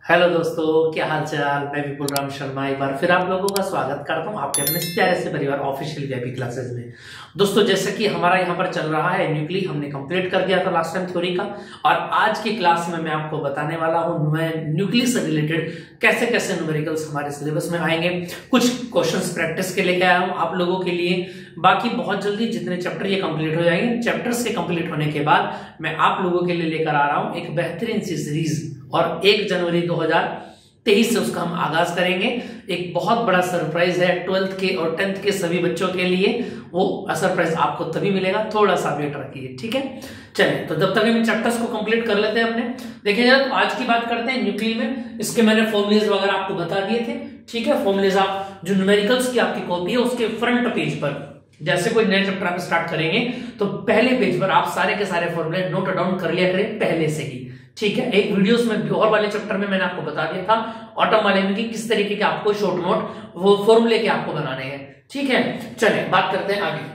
Hello दोस्तों, क्या हाल चाल। मैं विपुल राम शर्मा एक बार फिर आप लोगों का स्वागत करता हूं आपके अपने प्यारे से परिवार ऑफिशियल वीआईपी क्लासेस में। दोस्तों, जैसे कि हमारा यहां पर चल रहा है न्यूक्ली, हमने कंप्लीट कर दिया था लास्ट टाइम थ्योरी का, और आज की क्लास में मैं आपको बताने वाला हूं मैं न्यूक्ली से रिलेटेड कैसे कैसे न्यूमेरिकल्स हमारे सिलेबस में आएंगे। कुछ क्वेश्चंस प्रैक्टिस के लेके आया हूं आप लोगों के लिए। बाकी बहुत जल्दी जितने चैप्टर ये कंप्लीट हो जाएंगे, चैप्टर्स के कंप्लीट होने के बाद मैं आप लोगों के लिए लेकर आ रहा हूं एक बेहतरीन सी सीरीज, और 1 जनवरी 2023 से उसका हम आगाज करेंगे। एक बहुत बड़ा सरप्राइज है 12th के और 10th के सभी बच्चों के लिए। वो सरप्राइज आपको तभी मिलेगा, थोड़ा सा वेट रखिए, ठीक है। चलिए, तो जब तक हम चैप्टर्स को कंप्लीट कर लेते हैं अपने। देखिए जरा, तो आज की बात करते हैं न्यूक्ली में। इसके मैंने फॉर्मुलेज वगैरह आपको बता दिए थे, ठीक है। फॉर्मुलेज आप जो न्यूमेरिकल्स की आपकी कॉपी है उसके फ्रंट पेज पर, जैसे कोई नया चैप्टर आप स्टार्ट करेंगे तो पहले पेज पर आप सारे के सारे फॉर्मूले नोट डाउन कर लिया करें पहले से ही, ठीक है। एक वीडियोस में और वाले चैप्टर में मैंने आपको बता दिया था ऑटम वाले में कि किस तरीके के आपको शॉर्ट नोट वो फॉर्मूले के आपको बनाने हैं, ठीक है। चलिए बात करते हैं आगे।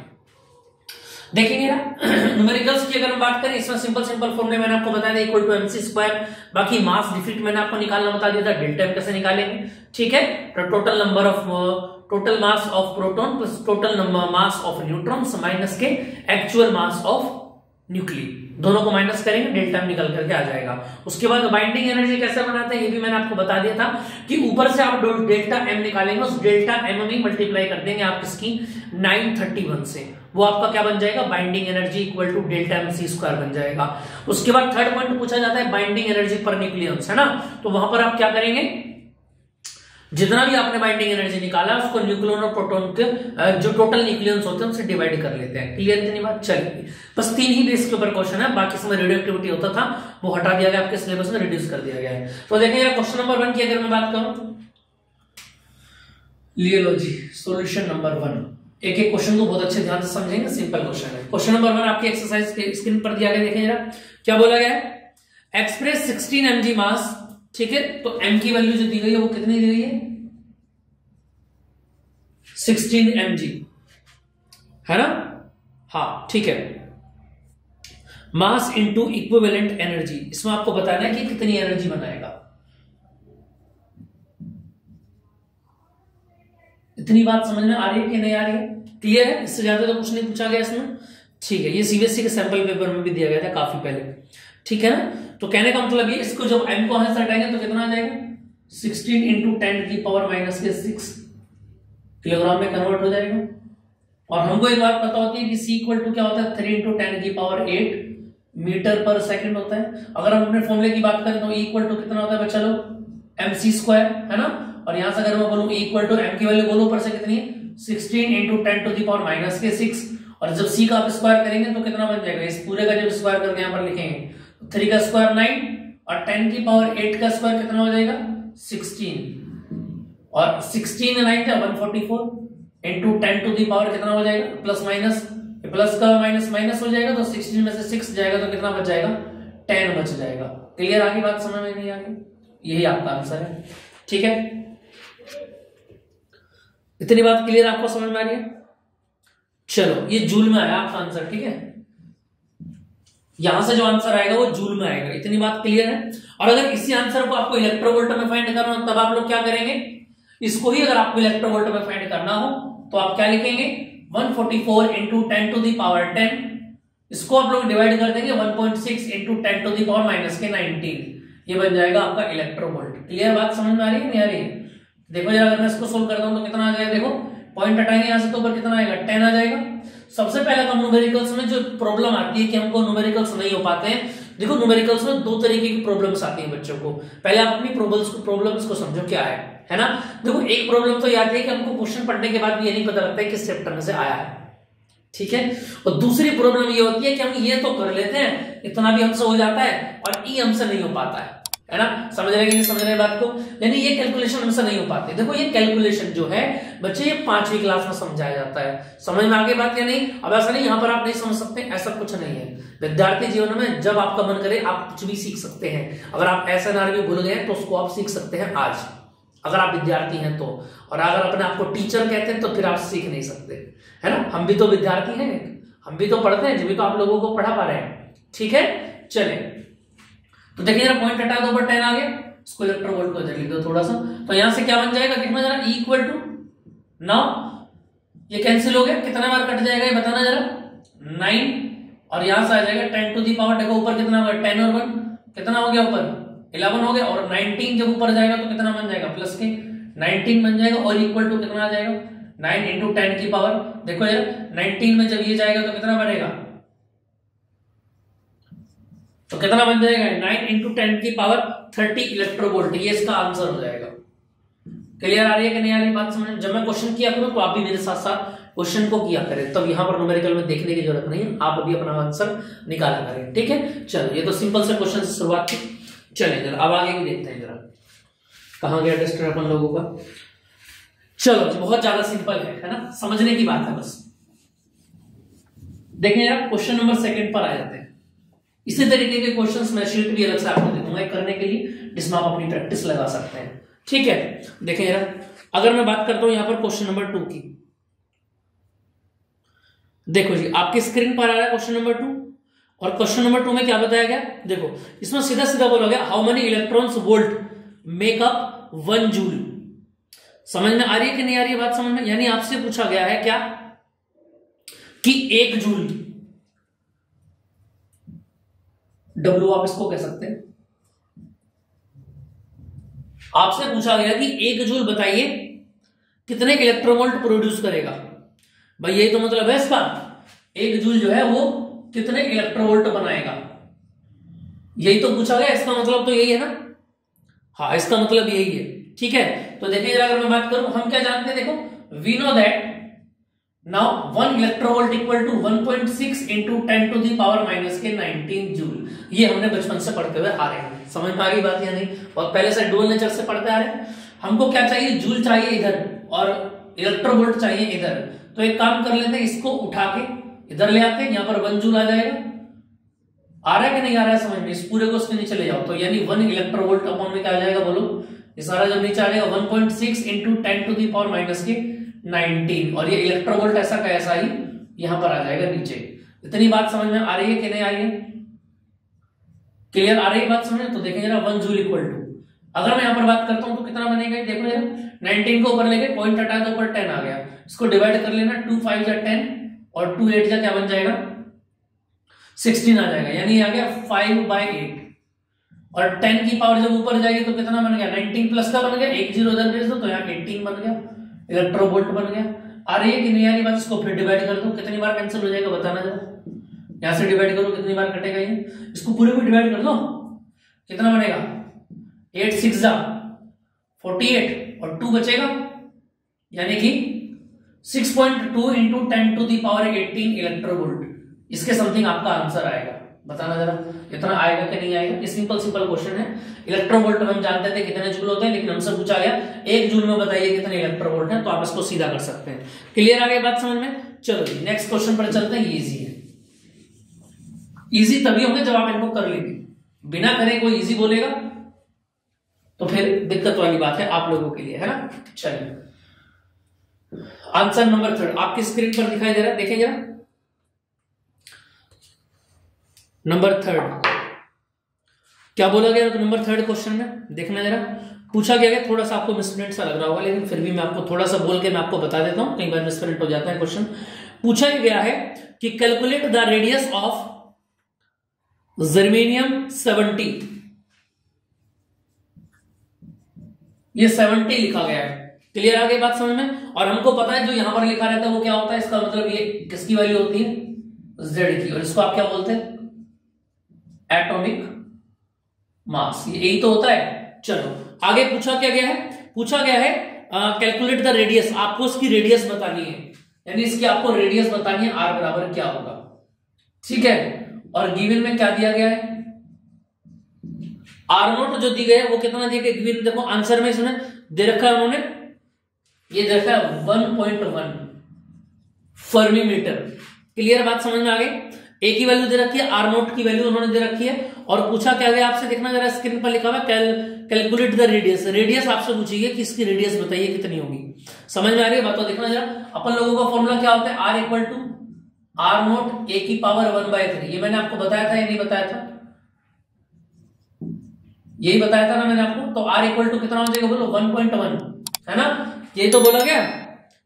देखेंगे ना, न्यूमेरिकल्स की अगर हम बात करें, इसमें सिंपल फॉर्मूले मैंने आपको बता दिया, इक्वल टू mc स्क्वायर। बाकी मास डिफिट मैंने आपको निकालना बता दिया था, डेल्टा m कैसे निकालेंगे, ठीक है। तो total mass of proton plus total mass of neutrons minus के एक्चुअल मास ऑफ न्यूक्ली, दोनों को माइनस करेंगे, डेल्टा m निकल करके आ जाएगा। उसके बाद बाइंडिंग एनर्जी कैसे बनाते हैं ये भी मैंने आपको बता दिया था कि ऊपर से आप डेल्टा m निकालेंगे, उस डेल्टा m में मल्टीप्लाई कर देंगे आप इसकी 931 से, वो आपका क्या बन जाएगा, binding energy equal to delta mc square बन जाएगा। उसके बाद थर्ड पॉइंट पूछा जाता है बाइंडिंग एनर्जी पर न्यूक्लियंस, है ना। तो वहां पर आप क्या करेंगे, जितना भी आपने बाइंडिंग एनर्जी निकाला उसको न्यूक्लियन और प्रोटॉन के जो टोटल न्यूक्लियंस होते हैं उनसे डिवाइड कर लेते हैं। क्लियर इतनी बात। चलिए, बस 3 ही बेस के ऊपर क्वेश्चन है, बाकी समय रेडियोएक्टिविटी होता था वो हटा दिया गया, आपके सिलेबस में रिड्यूस कर दिया गया है। तो देखिए क्वेश्चन नंबर 1 की अगर मैं बात करूं, लियोलॉजी सॉल्यूशन नंबर 1। एक एक क्वेश्चन को बहुत अच्छे ध्यान से समझेंगे, सिंपल क्वेश्चन है। क्वेश्चन नंबर 1 आपकी एक्सरसाइज के स्क्रीन पर दिया गया, देखिए जरा क्या बोला गया है। एक्सप्रेस 16 mg मास, ठीक है। तो m की वैल्यू जो दी गई है वो कितनी दी गई है, 16 mg, है ना। हाँ ठीक है। मास इंटू इक्विवेलेंट एनर्जी, इसमें आपको बताना है कि कितनी एनर्जी बनाएगा। इतनी बात समझ में आ रही है कि नहीं आ रही है, क्लियर है। इससे ज्यादा तो कुछ नहीं पूछा गया इसमें, ठीक है। ये सीबीएसई के सैंपल पेपर में भी दिया गया था काफी पहले, ठीक है ना। तो कहने का मतलब ये, इसको जब m को यहां से हटाएंगे तो कितना आ जाएगा, 16 इंटू 10 की पावर माइनस के 6 किलोग्राम में कन्वर्ट हो जाएगा। और हमको एक बात पता होती है कि c इक्वल टू क्या होता है, 3 इंटू 10 की पावर 8 मीटर पर सेकंड होता है। अगर हम अपने फॉर्मूले की बात करें तो e इक्वल टू कितना होता है बच्चा लोग, mc स्क्वायर, है ना। और यहां से अगर मैं बोलूं e इक्वल टू m की वैल्यू बोलो ऊपर से कितनी है, 16 into 10 to the power minus के 6। और जब c का आप स्क्वायर करेंगे तो कितना बन जाएगा, इस पूरे का जब स्क्वायर करके यहां पर लिखेंगे 3 का स्क्वायर 9 और 10 की पावर 8 का स्क्वायर कितना हो जाएगा, 16। और 16 9 का 144 इंटू 10 टू दी पावर कितना हो जाएगा, प्लस माइनस, प्लस का माइनस माइनस हो जाएगा तो 16 में से 6 जाएगा तो कितना बच जाएगा, 10 बच जाएगा। क्लियर, आगे बात समझ में नहीं आ रही, यही आपका आंसर है, ठीक है। इतनी बात क्लियर आपको समझ में आ रही है। चलो, ये जूल में आया आपका आंसर, ठीक है। यहां से जो आंसर आएगा वो जूल में आएगा, इतनी बात क्लियर है। और अगर इसी आंसर को आपको इलेक्ट्रोवोल्ट में फाइंड करना हो तब आप लोग क्या करेंगे, इसको ही अगर आपको इलेक्ट्रोवोल्ट में फाइंड करना हो तो आप क्या लिखेंगे, 144 इंटू 10 टू दी पावर 10, इसको आप लोग डिवाइड कर देंगे 1.6 into 10 to the power minus के 19, ये बन जाएगा आपका इलेक्ट्रोवोल्ट। क्लियर, बात समझ में आ रही है नहीं आ रही है। देखो जरा, अगर मैं इसको सोल्व करता हूं तो कितना आ जाएगा, देखो पॉइंट हटाएंगे यहां से तो ऊपर कितना आएगा, 10 आ जाएगा। सबसे पहले तो न्यूमेरिकल्स में जो प्रॉब्लम आती है कि हमको न्यूमेरिकल्स नहीं हो पाते हैं। देखो न्यूमेरिकल्स में 2 तरीके की प्रॉब्लम्स आती हैं बच्चों को। पहले आप अपनी प्रॉब्लम्स को समझो क्या है ना। देखो एक प्रॉब्लम तो याद है कि हमको क्वेश्चन पढ़ने के बाद भी ये नहीं पता लगता है किस चैप्टर में से आया है, ठीक है। और दूसरी प्रॉब्लम ये होती है कि हम ये तो कर लेते हैं, इतना भी हमसे हो जाता है और ई हमसे नहीं हो पाता है ना। समझ रहे कि नहीं समझ रहे बात को, यानी ये कैलकुलेशन हमसे नहीं हो पाती। देखो ये कैलकुलेशन जो है बच्चे, ये 5वीं क्लास में समझाया जाता है। समझ में आगे बात या नहीं। अब ऐसा नहीं यहां पर आप नहीं समझ सकते, ऐसा कुछ नहीं है। विद्यार्थी जीवन में जब आपका मन करे आप कुछ भी सीख सकते हैं। अगर आप SNRV भूल गए तो उसको आप सीख सकते हैं आज, अगर आप विद्यार्थी हैं तो। और अगर अपने आपको टीचर कहते हैं तो फिर आप सीख नहीं सकते, है ना। हम भी तो विद्यार्थी हैं, हम भी तो पढ़ते हैं, जब भी तो आप लोगों को पढ़ा पा रहे हैं, ठीक है। चले, तो देखिए जरा पॉइंट हटा दो, ऊपर 10 आ गया। इसको इलेक्ट्रो वोल्ट को इधर लिख दो थोड़ा सा, तो यहां से क्या बन जाएगा देखना जरा, E इक्वल टू, नाउ ये कैंसिल हो गया, कितना बार कट जाएगा ये बताना जरा, 9, और यहां से आ जाएगा 10 टू दी पावर, देखो ऊपर कितना होगा 10 और 1 कितना हो गया, ऊपर 11 हो गया, और 19 जब ऊपर जाएगा तो कितना बन जाएगा, प्लस के 19 बन जाएगा, और इक्वल टू कितना आ जाएगा 9 इंटू 10 की पावर, देखो यार 19 में जब ये जाएगा तो कितना बनेगा, तो कितना बन जाएगा 9 इंटू 10 की पावर 30 इलेक्ट्रोवोल्ट, ये इसका आंसर हो जाएगा। क्लियर आ रही है कि नहीं आ रही बात समझ में? जब मैं क्वेश्चन किया करूं तो आप भी मेरे साथ साथ क्वेश्चन को किया करें, तब यहां पर न्यूमेरिकल में देखने की जरूरत नहीं है, आप अभी अपना आंसर निकाला करें, ठीक है। चलो ये तो सिंपल से क्वेश्चन से शुरुआत की, चलें जरा अब आगे भी देखते हैं जरा, कहां गया टेस्टर अपन लोगों का। चलो बहुत ज्यादा सिंपल है ना, समझने की बात है बस। देखें यार क्वेश्चन नंबर 2 पर आ जाते हैं। इसी तरीके के क्वेश्चंस मैं शीट भी अलग से आपको दे दूंगा करने के लिए, जिसमें आप अपनी प्रैक्टिस लगा सकते हैं, ठीक है। देखें यार अगर मैं बात करता हूं यहां पर क्वेश्चन नंबर 2 की, देखो जी आपकी स्क्रीन पर आ रहा है क्वेश्चन नंबर 2, और क्वेश्चन नंबर 2 में क्या बताया गया, देखो इसमें सीधा सीधा बोला गया how many electrons volt make up 1 joule. समझ में आ रही है कि नहीं आ रही है बात समझ में? यानी आपसे पूछा गया है क्या कि 1 जूल, डब्ल्यू आप इसको कह सकते हैं, आपसे पूछा गया कि 1 जूल बताइए कितने इलेक्ट्रोवोल्ट प्रोड्यूस करेगा। भाई यही तो मतलब है इसका, 1 जूल जो है वो कितने इलेक्ट्रोवोल्ट बनाएगा, यही तो पूछा गया, इसका मतलब तो यही है ना, हाँ इसका मतलब यही है, ठीक है। तो देखिए अगर मैं बात करूं, हम क्या जानते हैं, देखो we know that now 1 electronvolt equal to 1.6 into 10 to the power minus के 19 जूल, ये हमने बचपन से पढ़ते हुए आ रहे हैं, समझ में आ गई बात या नहीं? और पहले से डुअल नेचर से पढ़ते आ रहे हैं। हमको क्या चाहिए, जूल चाहिए इधर और इलेक्ट्रोवोल्ट चाहिए इधर, तो एक काम कर लेते हैं, इसको उठा के इधर ले आते हैं, यहां पर 1 जूल आ जाएगा, आ रहा है कि नहीं आ रहा है समझ में? इस पूरे को उसके नीचे ले जाओ, तो यानी 1 इलेक्ट्रोवोल्ट अपॉन में क्या आ जाएगा बोलो, ये सारा जब नीचे आ जाएगा 1.6 into 10 to the power minus के 19, और ये इलेक्ट्रोवोल्ट ऐसा का ऐसा ही यहां पर आ जाएगा नीचे। इतनी बात समझ में आ रही है कि नहीं आ रही है? क्लियर आ रही है बात समझ में? तो देखें जरा 1 जूल इक्वल टू, अगर मैं यहां पर बात करता हूं तो कितना बनेगा, देखो जरा 19 को ऊपर लेके पॉइंट हटाया तो ऊपर 10 आ गया, इसको डिवाइड कर लेना, 2 5 जा 10 और 2 8 जा क्या बन जाएगा 16 आ जाएगा, यानी आ गया 5/8, और 10 की पावर जब ऊपर जाएगी तो कितना बन गया 19 प्लस का बन गया, 1 0 उधर भेज दो तो यहाँ 18 बन गया, इलेक्ट्रोवोल्ट बन गया। आ रही है कि नहीं आ रही बात? इसको फिर डिवाइड कर दो, कितनी बार कैंसिल हो जाएगा बताना जरा, यहां से डिवाइड करो कितनी बार कटेगा ये, इसको पूरे को डिवाइड कर दो, कितना बनेगा 8 6 जा 48 और 2 बचेगा, यानी कि 6.2 into 10 to the power 18 electronvolt, इसके समथिंग आपका आंसर आएगा, बताना जरा इतना आएगा कि नहीं आएगा। ये सिंपल क्वेश्चन है। इलेक्ट्रोवोल्ट में हम जानते थे कितने जूल होते हैं, लेकिन हमसे पूछा गया 1 जूल में बताइए कितने इलेक्ट्रोवोल्ट हैं, तो आप इसको सीधा कर सकते हैं। क्लियर आ गई बात समझ में? चलो जी नेक्स्ट क्वेश्चन पर चलते हैं, इजी है। इजी तभी होंगे जब आप इनको कर लेंगे, बिना करे कोई इजी बोलेगा तो फिर दिक्कत वाली बात है आप लोगों के लिए, है ना। चलिए आंसर नंबर 3 आपकी स्क्रीन पर दिखाई दे रहा है, देखें जरा नंबर 3 क्या बोला गया, तो नंबर 3 क्वेश्चन में देखना जरा पूछा गया, थोड़ा सा आपको मिसप्रिंट सा लग रहा होगा, लेकिन फिर भी मैं आपको थोड़ा सा बोल के मैं आपको बता देता हूं, कई बार मिसप्रिंट हो जाता है क्वेश्चन। पूछा गया है कि calculate the radius of germanium 70, ये 70 लिखा गया है। क्लियर आ गई बात समझ में? और हमको पता है जो यहां पर लिखा रहता है वो क्या होता है, इसका मतलब ये किसकी वैल्यू होती है, Z की, और इसको आप क्या बोलते हैं एटॉमिक मास, यही तो होता है। चलो आगे पूछा क्या गया है, पूछा गया है कैलकुलेट द रेडियस, आपको इसकी रेडियस बतानी है, यानी इसकी आपको रेडियस बतानी है, r बराबर क्या होगा, ठीक है। और गिवन में क्या दिया गया है, R0 जो दी गई है वो कितना दिया गया, गिवन देखो आंसर में इसने दे रखा है उन्होंने, ये दे रखा है 1.1 फर्मी मीटर। क्लियर बात समझ में आ गई? ए की वैल्यू दे रखी है, R0 की वैल्यू उन्होंने दे रखी है, और पूछा क्या गया आपसे, देखना जरा स्क्रीन पर लिखा हुआ कैलकुलेट द रेडियस, रेडियस आपसे पूछिए कि इसकी रेडियस बताइए कितनी होगी। समझ में आ रही है बात? तो देखना जरा अपन लोगों का फॉर्मूला क्या होता है, R equal to R0 A की पावर 1/3, ये मैंने आपको बताया था या नहीं बताया था, यही बताया था ना मैंने आपको। तो R इक्वल टू कितना हो जाएगा बोलो 1.1, है ना, यही तो बोला गया।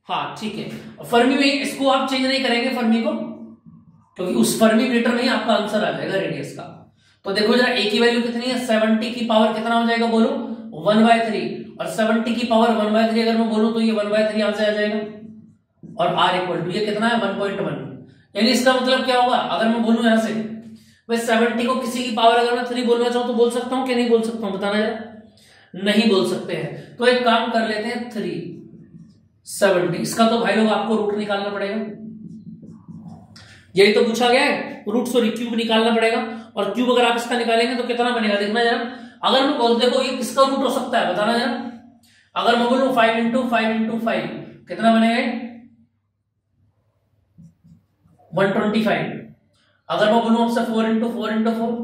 हाँ ठीक है। फर्मी में इसको आप चेंज नहीं करेंगे फर्मी को, क्योंकि उस फर्मी मीटर में ही आपका आंसर आ जाएगा रेडियस का। तो देखो जरा ए की वैल्यू कितनी है, 70 की पावर कितना हो जाएगा बोलो 1/3, और 70 की पावर 1/3 अगर मैं बोलूं तो ये 1/3 यहां से आ जाएगा, और R इक्वल टू ये कितना है 1.1। यानी इसका मतलब क्या होगा, अगर मैं बोलूं यहां से भाई 70 को किसी की पावर अगर मैं 3 बोलना चाहूं तो बोल सकता हूं कि नहीं बोल सकता हूं, बताना जरा। नहीं बोल सकते हैं। तो एक काम कर लेते हैं 370, इसका तो भाई लोग आपको रूट निकालना पड़ेगा, यही तो पूछा गया है, रूट सॉरी क्यूब निकालना पड़ेगा। और क्यूब अगर आप इसका निकालेंगे तो कितना बनेगा देखना जरा। अगर मैं बोल देखो ये किसका रूट हो सकता है बताना जरा। अगर मैं बोलूं 5 इंटू 5 कितना बनेगा 125। अगर मैं बोलूं आपसे 4 इंटू 4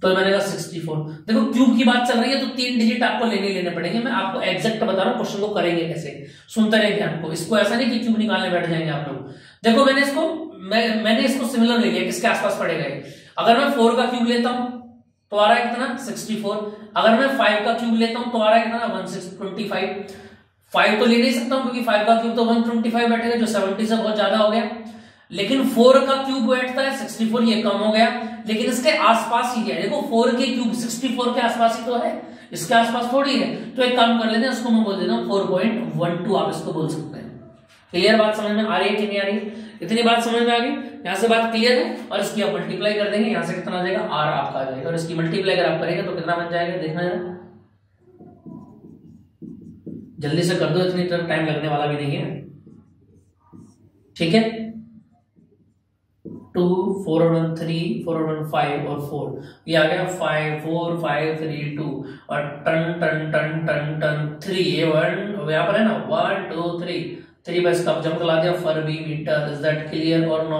तो बनेगा 64। देखो क्यूब की बात चल रही है तो 3 डिजिट आपको लेने पड़ेंगे। मैं आपको एग्जैक्ट बता रहा हूं क्वेश्चन को करेंगे कैसे, सुनते रहे ध्यान को। इसको ऐसा नहीं कि क्यूब निकालने बैठ जाएंगे आप लोग। देखो मैंने इसको सिमिलर ले लिया, किसके आसपास पड़ेगा। अगर मैं 4 का क्यूब लेता हूं तो आ रहा है कितना 64। अगर मैं 5 का क्यूब लेता हूं तो आ रहा है कितना 125। 5 तो ले नहीं सकता हूं क्योंकि 5 का क्यूब तो 125 बैठेगा, जो 70 से बहुत ज्यादा हो गया। लेकिन 4 का क्यूब बैठता है 64, ये कम हो गया, लेकिन इसके आसपास ही है। देखो 4 के क्यूब 64 के आसपास ही तो है, इसके आसपास थोड़ी है। तो एक काम कर लेते हैं, इसको मैं बोल देता हूं 4.12, आप इसको बोल सकते हैं। क्लियर बात समझ में आ रही है कि नहीं आ रही? इतनी बात समझ में आ गई, यहां से बात क्लियर है। और इसकी आप मल्टीप्लाई कर देंगे, यहां से कितना आ जाएगा R आपका आ जाएगा, और इसकी मल्टीप्लाई अगर आप करेंगे तो कितना बन जाएगा देखना जरा, जल्दी से कर दो, इतनी टाइम लगने वाला भी नहीं है। ठीक है, 2 4 और 1 3 4 और 1 5 और 4, ये आ गया 5 4 5 3 2, और टन टन टन टन टन 3, ये 1 यहाँ पर है ना 1 2 3 बस का जब ला दिया fermi metre. Is that clear और नो?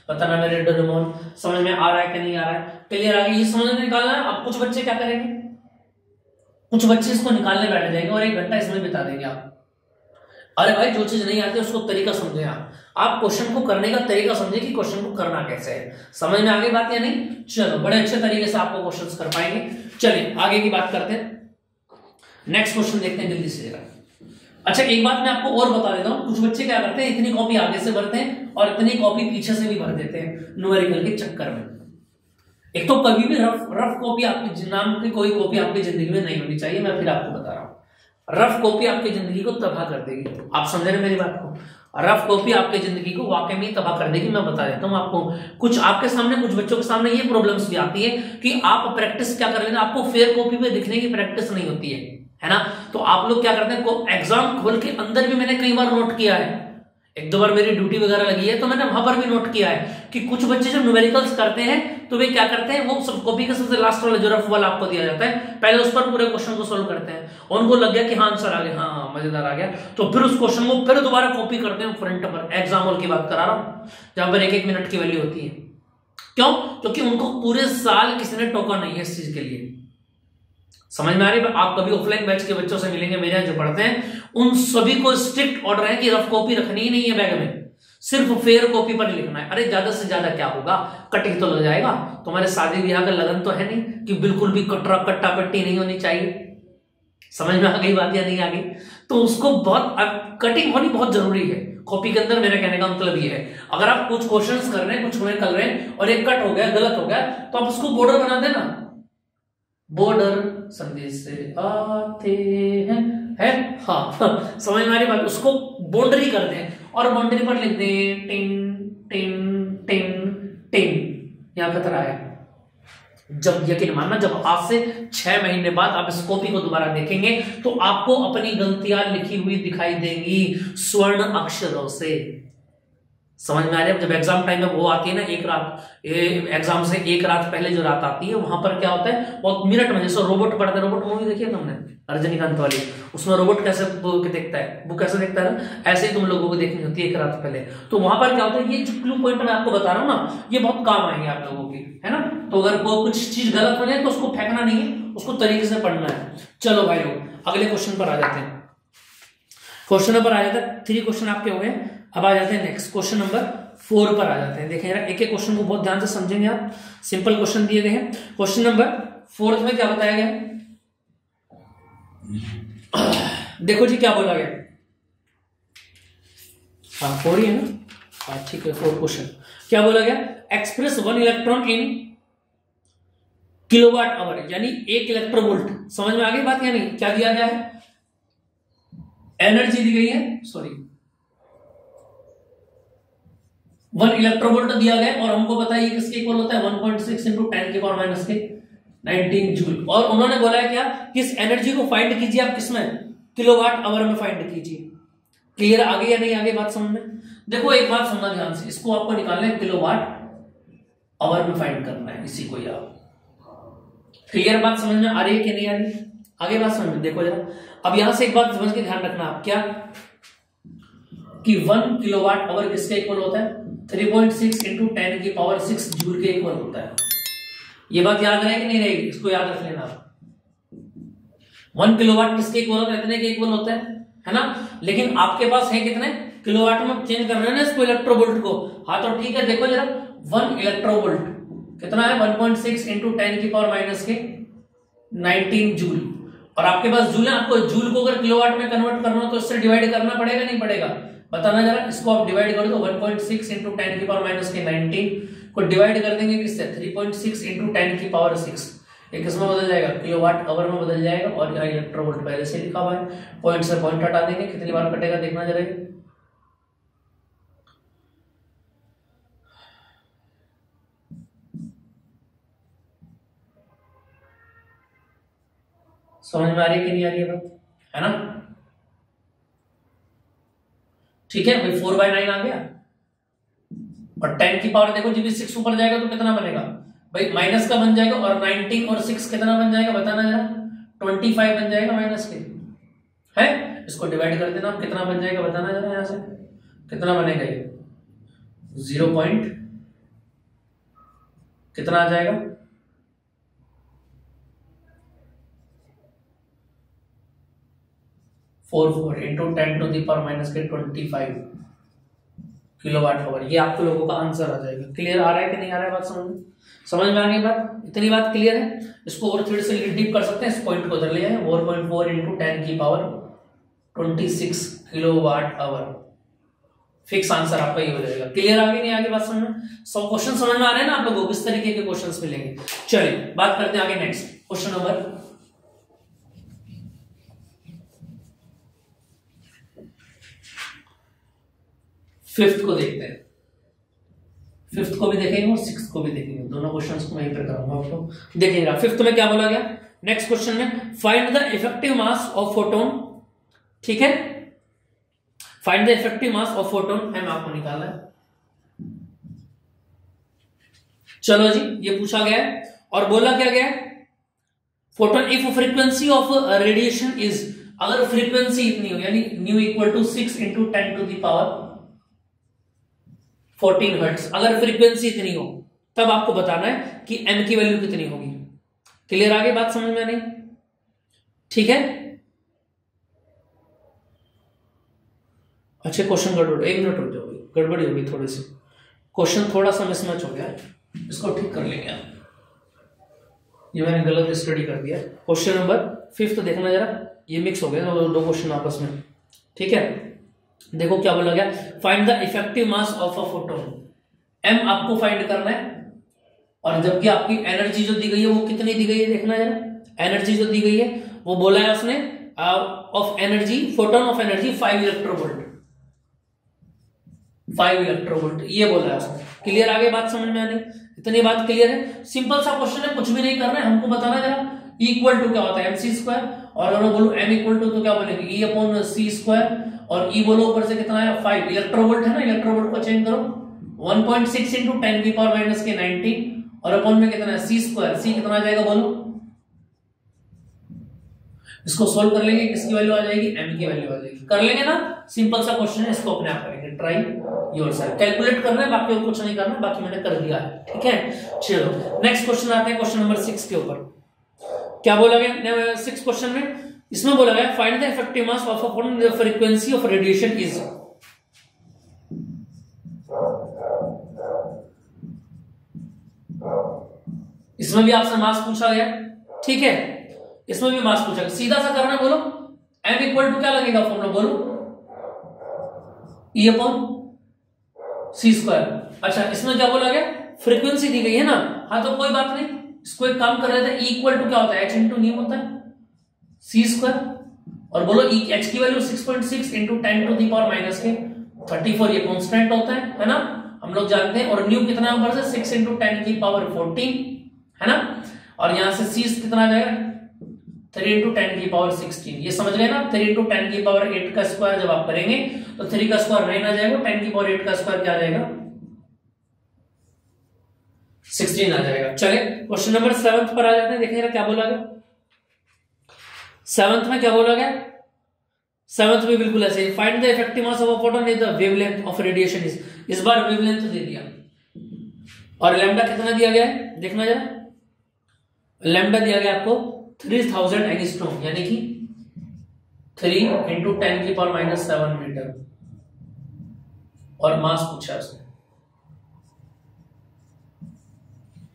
बताना मेरे डोरेमोन, समझ में आ रहा है कि नहीं आ रहा है? क्लियर आ गया, ये समझ में निकालना है। अब कुछ बच्चे क्या करेंगे, कुछ बच्चे इसको निकालने बैठ जाएंगे और 1 घंटा इसमें बिता देंगे आप। अरे भाई जो चीज नहीं आती उसको तरीका समझे आप क्वेश्चन को करने का तरीका समझे कि क्वेश्चन को करना कैसे है। समझ में आ गई बात या नहीं? चलो बड़े अच्छे तरीके से आपको क्वेश्चंस कर पाएंगे। चलिए आगे की बात करते हैं, नेक्स्ट क्वेश्चन देखते हैं जल्दी से। अच्छा एक बात मैं आपको और बता देता हूं, कुछ बच्चे क्या करते हैं इतनी कॉपी आगे से भरते हैं और इतनी कॉपी पीछे से भी भर देते हैं न्यूमेरिकल के चक्कर में। एक तो कभी भी रफ कॉपी आपकी नाम की कोई कॉपी आपकी जिंदगी में नहीं होनी चाहिए। मैं फिर आपको बता रहा हूं, रफ कॉपी आपकी जिंदगी को तबाह कर देगी। आप समझ रहे मेरी बात को? रफ कॉपी आपकी जिंदगी को वाकई में तबाह कर देगी। मैं बता देता हूं आपको, कुछ आपके सामने कुछ बच्चों के सामने ये प्रॉब्लम्स भी आती है कि आप प्रैक्टिस क्या कर लेना, आपको फेयर कॉपी पे दिखने की प्रैक्टिस नहीं होती है ना। तो आप लोग क्या करते हैं, एग्जाम खोल के अंदर भी मैंने कई बार नोट किया है, 1-2 बार मेरी ड्यूटी वगैरह लगी है तो मैंने वहां पर भी नोट किया है कि कुछ बच्चे जब न्यूमेरिकल्स करते हैं तो वे क्या करते हैं, वो सब कॉपी का सबसे लास्ट वाला जो रफ वाला आपको दिया जाता है पहले उस पर पूरे क्वेश्चन को सोल्व करते हैं, और उनको लग गया कि हाँ आंसर आ गया, हाँ मजेदार आ गया, तो फिर उस क्वेश्चन को फिर दोबारा कॉपी करते हैं फ्रंट पर। एग्जाम हॉल की बात करा रहा हूं जहां पर 1-1 मिनट की वैल्यू होती है। क्यों? क्योंकि उनको पूरे साल किसी ने टोका नहीं है इस चीज के लिए। समझ में आ रही है? आप कभी ऑफलाइन बैच के बच्चों से मिलेंगे मेरे यहाँ जो पढ़ते हैं, उन सभी को स्ट्रिक्ट ऑर्डर है कि रफ कॉपी रखनी ही नहीं है बैग में, सिर्फ फेयर कॉपी पर लिखना है। अरे ज्यादा से ज्यादा क्या होगा, कटिंग तो लग जाएगा। तुम्हारे शादी ब्याह का लगन तो है नहीं कि बिल्कुल भी कट्टा पट्टी नहीं होनी चाहिए। समझ में आ गई बात या नहीं आ गई? तो उसको बहुत कटिंग होनी बहुत जरूरी है कॉपी के अंदर। मेरे कहने का मतलब ये है, अगर आप कुछ क्वेश्चंस कर रहे हैं, कुछ में कर रहे हैं और एक कट हो गया, गलत हो गया, तो आप उसको बॉर्डर बना देना। बॉर्डर संदेश से आते हैं, है? हाँ समझ में आ रही बात? उसको बाउंड्री कर दें और बाउंड्री पर लिख दें टिन टिन टिन टिन। यहां खतरा है। जब यकीन मानना, जब आज से 6 महीने बाद आप इस कॉपी को दोबारा देखेंगे तो आपको अपनी गलतियां लिखी हुई दिखाई देंगी स्वर्ण अक्षरों से। समझ में आ रहा है? जब एग्जाम टाइम में वो आती है ना, एक रात एग्जाम से 1 रात पहले जो रात आती है, वहां पर क्या होता है, बहुत मिनट में जैसे रोबोट पढ़ते, रोबोट मूवी देखी है तुमने रजनीकांत वाली, उसमें रोबोट कैसे देखता है, वो कैसे देखता है ना, ऐसे ही तुम लोगों को देखनी होती है 1 रात पहले। तो वहां पर क्या होता है, ये जो क्लू पॉइंट मैं आपको बता रहा हूँ ना, ये बहुत काम आएंगे आप लोगों की, है ना। तो अगर वो कुछ चीज गलत हो जाए तो उसको फेंकना नहीं है, उसको तरीके से पढ़ना है। चलो भाई लोग अगले क्वेश्चन पर आ जाते हैं। क्वेश्चन नंबर आ जाता है 3 क्वेश्चन आपके हो गए। अब आ जाते हैं नेक्स्ट क्वेश्चन नंबर 4 पर आ जाते हैं। देखें जरा, एक एक क्वेश्चन को बहुत ध्यान से समझेंगे आप। सिंपल क्वेश्चन दिए गए हैं। क्वेश्चन नंबर फोर्थ में क्या बताया गया, देखो जी क्या बोला गया। हाँ 4 ही है ना, हाँ ठीक है 4 क्वेश्चन। क्या बोला गया, express 1 electron in kilowatt hour, यानी 1 इलेक्ट्रोवोल्ट। समझ में आ गई बात या नहीं? क्या दिया गया है, एनर्जी दी गई है, सॉरी 1 इलेक्ट्रोवोल्ट दिया गया और हमको पता है किसके इक्वल होता है 1.6 इंटू 10 की पावर माइनस के 19 जूल। और उन्होंने बोला है क्या, किस एनर्जी को फाइंड कीजिए आप, किसमें, किलोवाट आवर में फाइंड कीजिए। क्लियर आगे या नहीं आगे बात समझ में? देखो एक बात सुनना ध्यान से, इसको आपको निकालना है किलोवाट आवर में फाइंड करना है इसी को यार। क्लियर बात समझ में आ रही है कि नहीं आ रही? आगे बात समझ में देखो जरा। अब यहां से एक बात समझ के ध्यान रखना आप, क्या कि 1 किलोवाट आवर किसके इक्वल होता है, 3.6 इंटू 10 की पावर 6 जूल के इक्वल होता है। ये बात याद रहे कि नहीं रहेगी, इसको याद रख लेना। 1 किलोवाट किसके इक्वल होता है, इतने के इक्वल होता है ना। लेकिन आपके पास है कितने किलोवाट में चेंज कर रहे हैं ना इसको, इलेक्ट्रोवोल्ट को। हाँ तो ठीक है, देखो जरा 1 इलेक्ट्रोवोल्ट कितना है 1.6 इंटू 10 की पावर माइनस के 19 जूल। और आपके पास जूल है, आपको जूल को अगर किलोवाट में कन्वर्ट करना हो तो इससे डिवाइड करना पड़ेगा नहीं पड़ेगा, बताना जरा। इसको आप डिवाइड कर दो 1.6 इंटू 10 की पावर माइनस के 19 को डिवाइड कर देंगे किससे, 3.6 इंटू 10 की पावर 6। ये किसमें बदल जाएगा, किलोवाट आवर में बदल जाएगा। और यहाँ इलेक्ट्रोवोल्ट पहले से लिखा हुआ है, पॉइंट से पॉइंट हटा देंगे, कितनी बार कटेगा देखना जरा। समझ में आ रही है कि नहीं आ रही है बात, है ना? ठीक है भाई, 4/9 आ गया। और 10 की पावर देखो जब 6 ऊपर जाएगा तो कितना बनेगा भाई, माइनस का बन जाएगा। और 19 और 6 कितना बन जाएगा बताना जरा, 25 बन जाएगा माइनस के, है। इसको डिवाइड कर देना, कितना बन जाएगा बताना जरा, यहां से कितना बनेगा ये 0 पॉइंट कितना आ जाएगा, 44 into 10 to the power minus के 25 किलोवाट आवर। ये आपको लोगों का आंसर आ जाएगा। क्लियर आ रहा है कि नहीं आ रहा है बात समझ में? समझ में आ गई बात, इतनी बात क्लियर है। इसको और थोड़ी से डीप कर सकते हैं, इस पॉइंट को उधर ले आए, 4.4 इंटू 10 की power 26 kilowatt hour. Fix answer आपका ये हो जाएगा। क्लियर आगे नहीं आगे बात समझ में? 100 क्वेश्चन समझ में आ रहे हैं ना आप लोगों को, किस तरीके के क्वेश्चंस मिलेंगे। चलिए बात करते हैं आगे, नेक्स्ट क्वेश्चन नंबर 5th को देखते हैं। 5th को भी देखेंगे और 6th को भी देखेंगे, दोनों क्वेश्चंस को मैं यहीं पर करूंगा आपको। देखिएगा 5th में क्या बोला गया, नेक्स्ट क्वेश्चन में find the effective mass of photon. ठीक है, find the effective mass of photon है, आपको निकालना है। चलो जी, ये पूछा गया है और बोला क्या गया है, photon if frequency of radiation is, अगर फ्रीक्वेंसी इतनी हो यानी nu equal to 6 into 10 to the power 14 hertz, अगर फ्रीक्वेंसी इतनी हो तब आपको बताना है कि एम की वैल्यू कितनी होगी। क्लियर आगे बात समझ में नहीं? ठीक है, अच्छा क्वेश्चन गड़बड़, 1 मिनट रुक जाओ, गड़बड़ी होगी थोड़ी सी, क्वेश्चन थोड़ा सा मिसमैच हो गया, इसको ठीक कर लेंगे। ये मैंने गलत स्टडी कर दिया। क्वेश्चन नंबर 5 देखना जरा, ये मिक्स हो गया दो क्वेश्चन आपस में। ठीक है, देखो क्या बोला गया, find the effective mass of a photon. M आपको फाइंड करना है, और जबकि आपकी एनर्जी जो दी गई है वो कितनी दी गई है देखना जरा। एनर्जी जो दी गई है वो बोला है उसने of energy, photon of energy 5 electronvolt, 5 electronvolt ये बोला है उसने। क्लियर आगे बात समझ में आनी, इतनी बात क्लियर है। सिंपल सा क्वेश्चन है, कुछ भी नहीं करना है, हमको बताना जरा इक्वल टू क्या होता है mc², और अगर बोलो m इक्वल टू तो क्या बनेगा e अपॉन c², और e बोलो ऊपर से कितना है 5 इलेक्ट्रोवोल्ट है ना, इलेक्ट्रोवोल्ट को चेंज करो 1.6 इंटू 10 की पावर माइनस के 19, और अपॉन में कितना है c², c कितना आ जाएगा बोलो, इसको सोल्व कर लेंगे, किसकी वैल्यू आ जाएगी, m की वैल्यू आ जाएगी। कर लेंगे ना, सिंपल सा क्वेश्चन है, इसको अपने आप करेंगे, ट्राई योरसेल्फ। कैलकुलेट करना है, बाकी और कुछ नहीं करना, बाकी मैंने कर दिया है। ठीक है, चलो नेक्स्ट क्वेश्चन आते हैं, क्वेश्चन नंबर 6 के ऊपर। क्या बोला गया 6 क्वेश्चन में, इसमें बोला गया find the effective mass of a photon, the frequency of radiation is. इसमें भी आपसे मास पूछा गया, ठीक है, इसमें भी मास पूछा, सीधा सा करना, बोलो m इक्वल टू क्या लगेगा फॉर्मूला, बोलो E अपॉन सी स्क्वायर। अच्छा इसमें क्या बोला गया, फ्रीक्वेंसी दी गई है ना, हाँ तो कोई बात नहीं, इसको एक काम कर रहे थे, E इक्वल टू क्या होता है, h इंटू न्यू होता है सी स्क्वायर, और बोलो h की value 6.6 into 10 to the power minus के 34, ये कांस्टेंट होता है ना, हम लोग जानते हैं, और न्यू कितना ऊपर से 6 इंटू 10 की पावर 14 है ना, और यहां से c कितना आ जाएगा 3 इंटू 10 की पावर 16, ये समझ गए ना, 3 इंटू 10 की पावर 8 का स्क्वायर जब आप करेंगे तो 3 का स्क्वायर 9 आ जाएगा, 10 की पावर 8 का स्क्वायर क्या आ जाएगा 16 आ जाएगा। चले क्वेश्चन नंबर 7 पर आ जाते हैं, देखिए क्या बोला गया 7th में, क्या बोला गया 7th में बिल्कुल ऐसे, find the effective mass of a photon is the wavelength of radiation is, इस बार वेवलेंथ दे दिया, और लैम्डा कितना दिया गया है, देखना जरा, लैम्डा दिया गया आपको 3000 एंगस्ट्रॉम, यानी कि 3 इंटू 10 की पावर माइनस 7 मीटर, और मास पूछा उसने।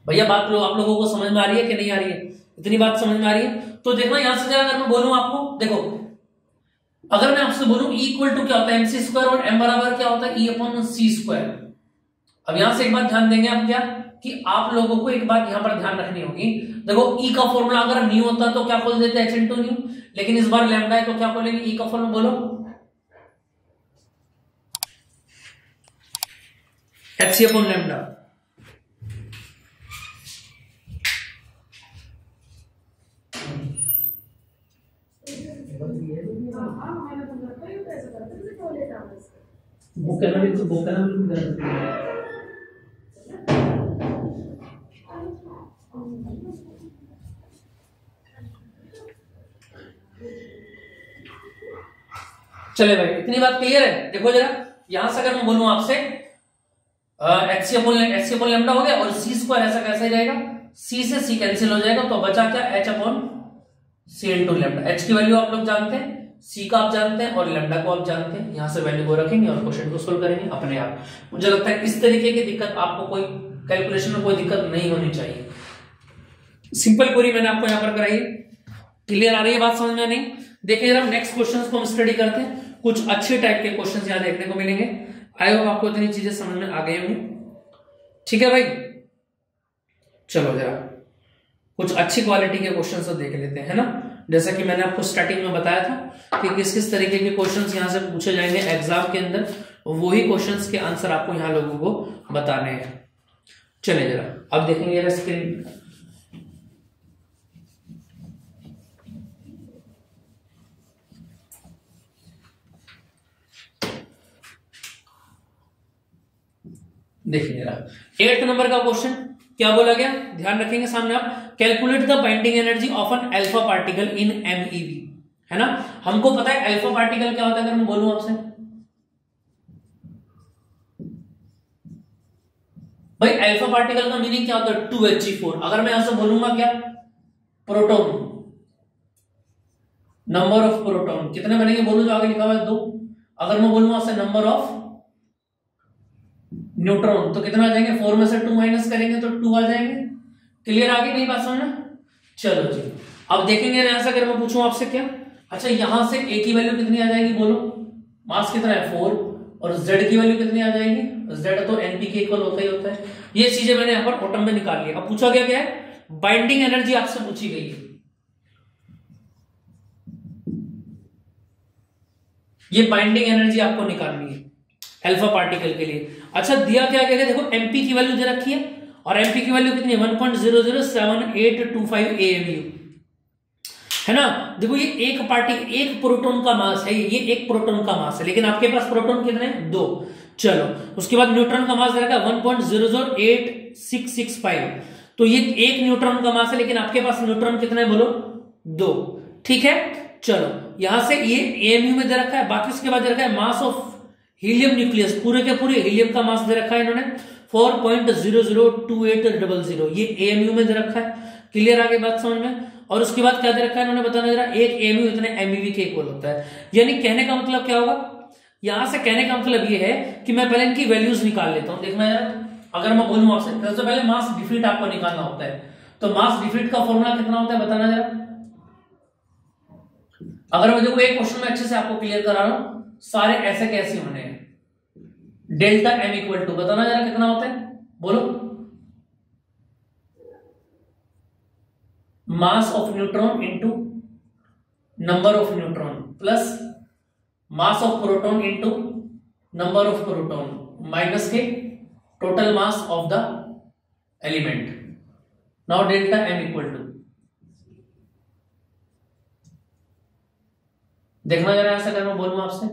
भैया बात लो, आप लोगों को समझ में आ रही है कि नहीं आ रही है, इतनी बात समझ में आ रही है, तो देखो यहां से अगर मैं बोलूं आपको, देखो अगर मैं आपसे बोलूं E इक्वल टू क्या होता है mc स्क्वायर, और m बराबर क्या होता है E अपॉन सी स्क्वायर। अब यहां से एक बात ध्यान देंगे आप, क्या कि आप लोगों को एक बात यहां पर ध्यान रखनी होगी, देखो E का फॉर्मूला अगर न्यू होता तो क्या बोल देते h इंटू न्यू, लेकिन इस बार लैम्डा है तो क्या बोलेंगे E का फॉर्मूला, बोलो hc अपॉन लैम्डा। चले भाई इतनी बात क्लियर है। देखो जरा यहां से अगर मैं बोलूं आपसे एच सी अपॉन लैम्डा हो गया, और सी स्क्वायर ऐसा कैसे रहेगा, सी से सी कैंसिल हो जाएगा, तो बचा क्या एच अपॉन सी इंटू लैम्डा। एच की वैल्यू आप लोग जानते हैं, सी का आप जानते हैं, और लैम्डा को आप जानते हैं, यहां से वैल्यू को रखेंगे और क्वेश्चन को सोल्व करेंगे अपने आप। मुझे लगता है इस तरीके की दिक्कत आपको कोई कैलकुलेशन में कोई दिक्कत नहीं होनी चाहिए। सिंपल क्वेरी मैंने आपको यहां पर कराई, क्लियर आ रही है बात समझ में नहीं। देखिए जरा नेक्स्ट क्वेश्चंस को हम स्टडी करते हैं, कुछ अच्छे टाइप के क्वेश्चंस यहां देखने को मिलेंगे। आई होप आपको इतनी चीजें समझ में आ गई होंगी, ठीक है भाई। चलो जरा कुछ अच्छी क्वालिटी के क्वेश्चंस तो देख लेते हैं, है ना। जैसा कि मैंने आपको स्टार्टिंग में बताया था कि किस किस तरीके के क्वेश्चंस यहां से पूछे जाएंगे एग्जाम के अंदर, वही क्वेश्चंस के आंसर आपको यहां लोगों को बताने हैं। चले जरा अब देखेंगे जरा स्क्रीन, देखिए जरा 8th नंबर का क्वेश्चन क्या बोला गया, ध्यान रखेंगे सामने आप, calculate the binding energy of an alpha particle in MeV, है ना। हमको पता है अल्फा पार्टिकल क्या होता है, अगर मैं बोलूं आपसे भाई अल्फा पार्टिकल का मीनिंग क्या होता है 2He4। अगर मैं यहां से बोलूंगा क्या प्रोटॉन, नंबर ऑफ प्रोटॉन कितने बनेंगे, बोलो जो आगे लिखा हुआ है 2। अगर मैं बोलूंगा आपसे नंबर ऑफ न्यूट्रॉन तो कितना आ जाएंगे, 4 में से 2 माइनस करेंगे तो 2 आ जाएंगे। क्लियर आगे नहीं बात समझना। चलो जी अब देखेंगे यहां से अगर मैं पूछूं आपसे क्या, अच्छा यहां से ए की वैल्यू कितनी आ जाएगी, बोलो मास कितना है 4, और जेड की वैल्यू कितनी आ जाएगी, जेड तो एनपी के इक्वल होता ही होता है। ये चीजें मैंने यहां पर ऑटम में निकाल लिया। अब पूछा गया क्या है, बाइंडिंग एनर्जी आपसे पूछी गई है, ये बाइंडिंग एनर्जी आपको निकालनी है अल्फा पार्टिकल के लिए। अच्छा दिया क्या गया, देखो एमपी की वैल्यू दे रखी है, और एमपी की वैल्यू कितनी है 1.007825 AMU, है ना। देखो ये एक प्रोटॉन का मास है, ये एक प्रोटॉन का मास है, लेकिन आपके पास प्रोटॉन कितने हैं 2। चलो उसके बाद न्यूट्रॉन का मास रहेगा 1.008665, तो ये एक न्यूट्रॉन का मास है, लेकिन आपके पास न्यूट्रॉन कितने बोलो 2, ठीक है। चलो यहां से ये AMU में दे रखा है, बाकी उसके बाद दे रखा है मास ऑफ हीलियम न्यूक्लियस, पूरे के पूरे हीलियम का मास दे रखा है इन्होंने 4.002800, ये AMU में दे रखा है। क्लियर आगे बात समझ में। और उसके बाद क्या दे रखा है इन्होंने, बताना जरा, एक AMU इतने MeV के इक्वल होता है। यानी कहने का मतलब क्या होगा, यहां से कहने का मतलब ये है कि मैं पहले इनकी वैल्यूज निकाल लेता हूं। देखना यार अगर मैं बोलूं आपसे सबसे पहले मास डिफीट आपको निकालना होता है, तो मास डिफीट का फॉर्मूला कितना होता है बताना जरा। अगर मैं देखो एक क्वेश्चन में अच्छे से आपको क्लियर करा रहा हूं, सारे ऐसे कैसे होने हैं। डेल्टा एम इक्वल टू बताना जरा कितना होता है, बोलो। Mass of neutron into number of neutron plus mass of proton into number of proton minus के total mass of the element. Now delta M equal to, देखना जरा ऐसा करना बोलूं आपसे,